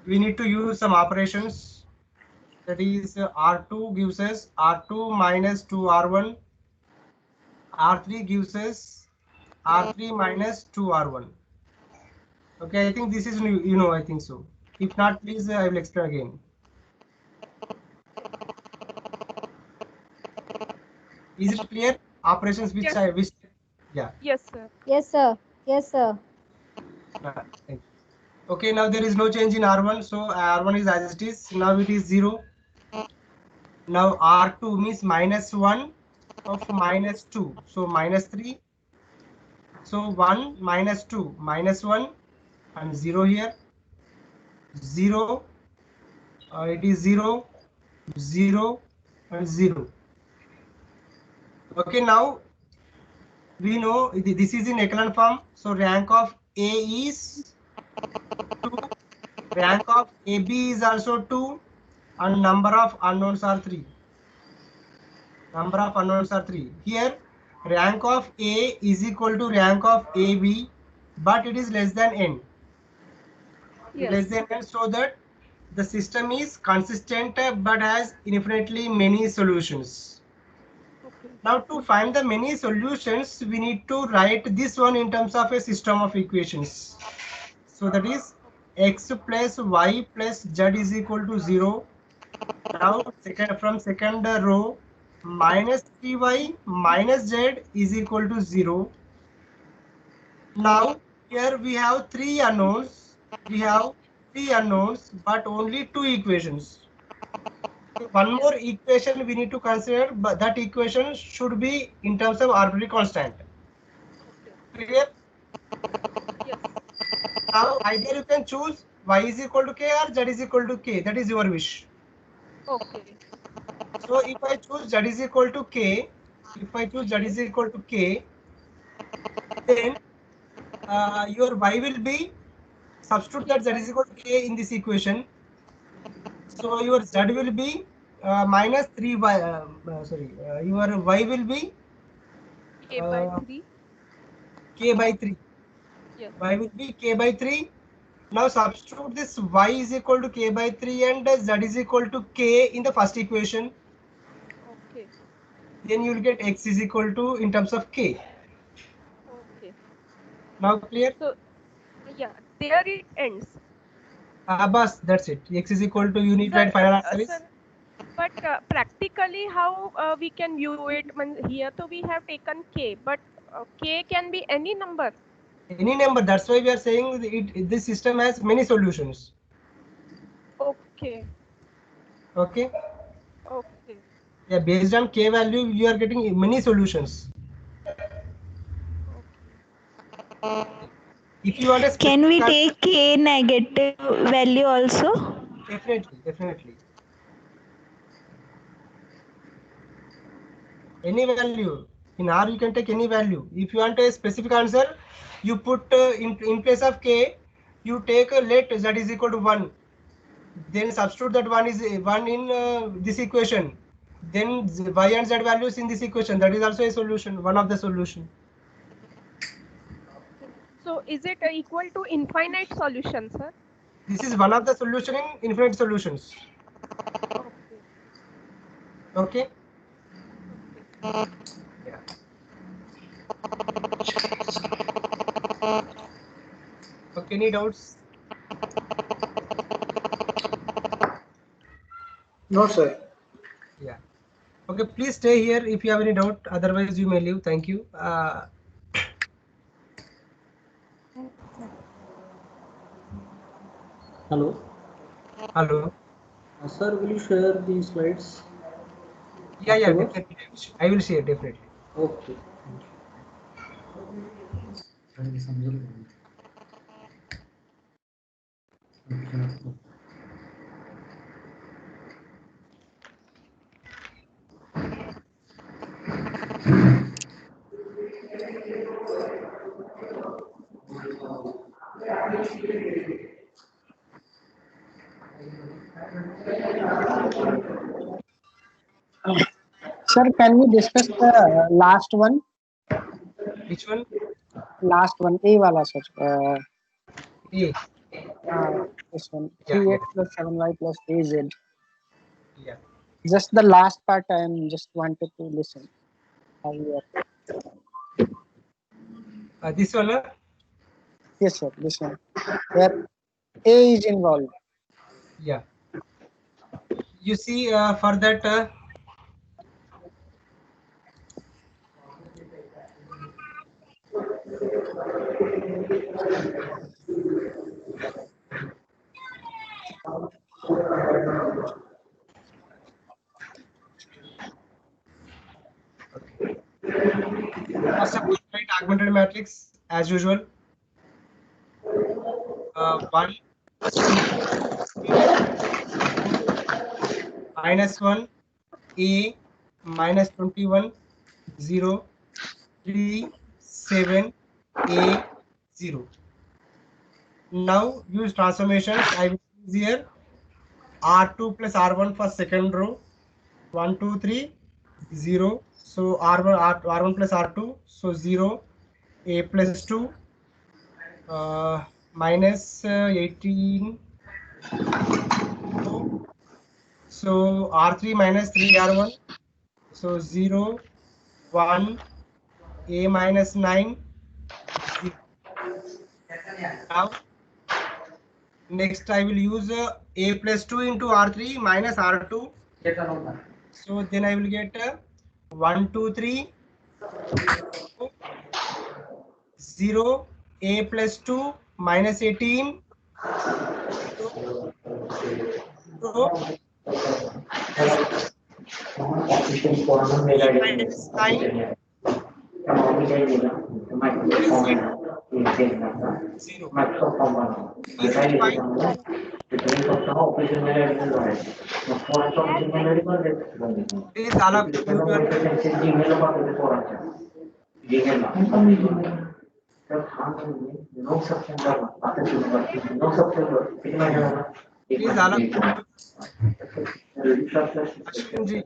we need to use some operations. That is R2 gives us R2 minus 2R1. R3 gives us R3 minus 2R1. Okay, I think this is new, I think so. If not, please, I will explain again. Is it clear? Operations which yeah. Yes, sir. Yes, sir. Yes, sir. Thank you. Okay, now there is no change in R1, so R1 is as it is. Now it is 0. Now R2 means minus 1 of minus 2, so minus 3. So 1 minus 2 minus 1 and 0 here. 0, it is 0, 0 and 0. Okay, now we know this is in echelon form, so rank of A is 2, rank of AB is also 2, and number of unknowns are 3. Number of unknowns are 3. Here rank of A is equal to rank of AB, but it is less than n. Yes. Less than n, so that the system is consistent but has infinitely many solutions. Now to find the many solutions, we need to write this one in terms of a system of equations. So that is x plus y plus z is equal to 0. Now from second row, minus 3y minus z is equal to 0. Now here we have three unknowns. But only two equations. One more equation we need to consider, but that equation should be in terms of arbitrary constant. Clear? Yes. Now either you can choose y is equal to k or z is equal to k. That is your wish. Okay. So if I choose z is equal to k, then your y will be, substitute that z is equal to k in this equation. So your z will be minus 3y. Your y will be K by 3. K by 3. Yes. Y will be k by 3. Now substitute this y is equal to k by 3 and z is equal to k in the first equation. Okay. Then you will get x is equal to in terms of k. Okay. Now clear? So yeah, there it ends. Bas, that's it. X is equal to, you need to write final answer is. Sir, but practically how we can view it? Here so we have taken k, but k can be any number. Any number. That's why we are saying this system has many solutions. Okay. Okay. Okay. Yeah, based on k value, you are getting many solutions. If you want a Can we specific take k negative value also? Definitely. Any value. In R, you can take any value. If you want a specific answer, you put in place of k, you take let z is equal to 1. Then substitute that 1 is 1 in this equation. Then y and z values in this equation. That is also a solution, one of the solution. So is it equal to infinite solution, sir? This is one of the solution in infinite solutions. Okay. Yeah. Okay, any doubts? No, sir. Yeah. Okay, please stay here if you have any doubt. Otherwise, you may leave. Thank you. Hello. Hello. Sir, will you share the slides? Yeah, afterwards? definitely. I will share definitely. Okay. Sir, can we discuss the last one? Which one? Last one, A wala, sir. A. This one, Yeah, 3x plus 7y plus az. Yeah. Just the last part, I am just wanted to listen. This one? Yes, sir, this one. Where A is involved. Yeah. You see, for that, first of all, write augmented matrix as usual. 1, 1, A, minus 21, 0, 3, 7, A, 0. Now use transformations. I will use here R2 plus R1 for second row. 1, 2, 3, 0. So R1 plus R2. So 0. A plus 2. Minus 18. So R3 minus 3R1. So 0, 1, A minus 9. 0. Now, next I will use A plus 2 into R3 minus R2. So then I will get 1, 2, 3, 0, A plus 2 minus 18. So, minus 9. 0. Is it fine? Please, all of you mute your Please, all of you. Ashwin ji.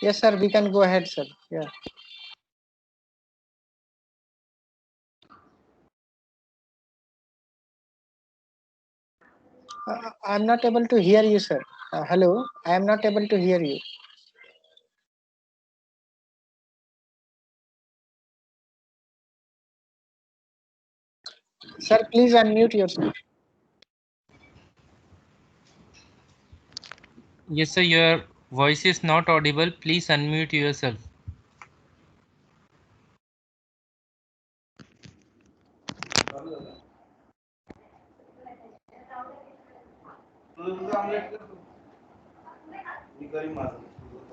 Yes, sir. We can go ahead, sir. Yeah. I'm not able to hear you, sir. Hello. I am not able to hear you. Sir, please unmute yourself. Yes, sir, your voice is not audible. Please unmute yourself.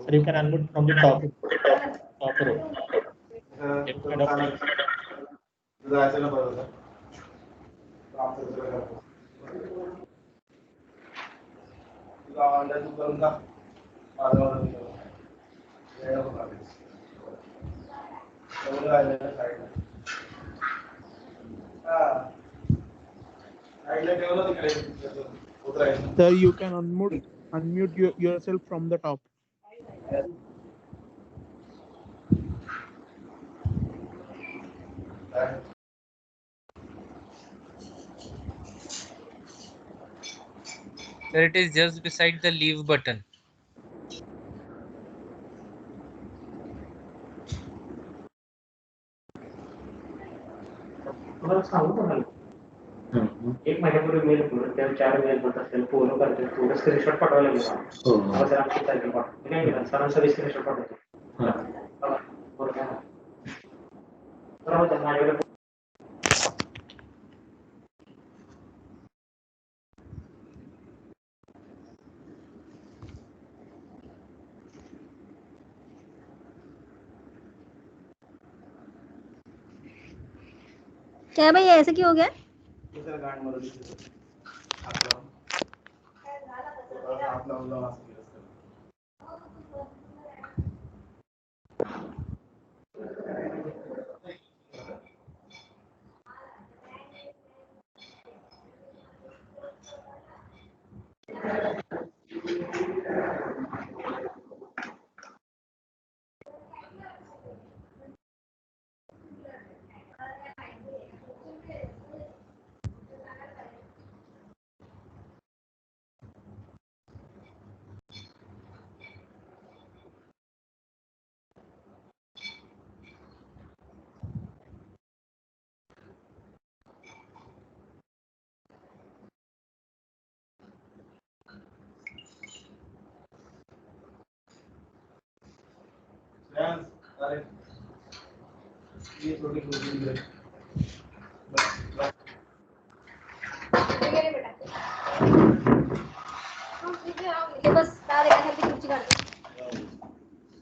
Sir, you can unmute from the top row. Sir, you can unmute yourself from the top. Sir, it is just beside the leave button. एक महिन्यापूर्वी mail केलं त्या 4 mail होत असेल follow करते थोडं screenshot पाठवायला गेला हो सर आमची तारीख पाठव नाही केलं सरांचा स्क्रीनशॉट पाठवतो हां बरोबर बरोबर माझ्याकडे क्या भाई ऐसे क्यों हो गया? बस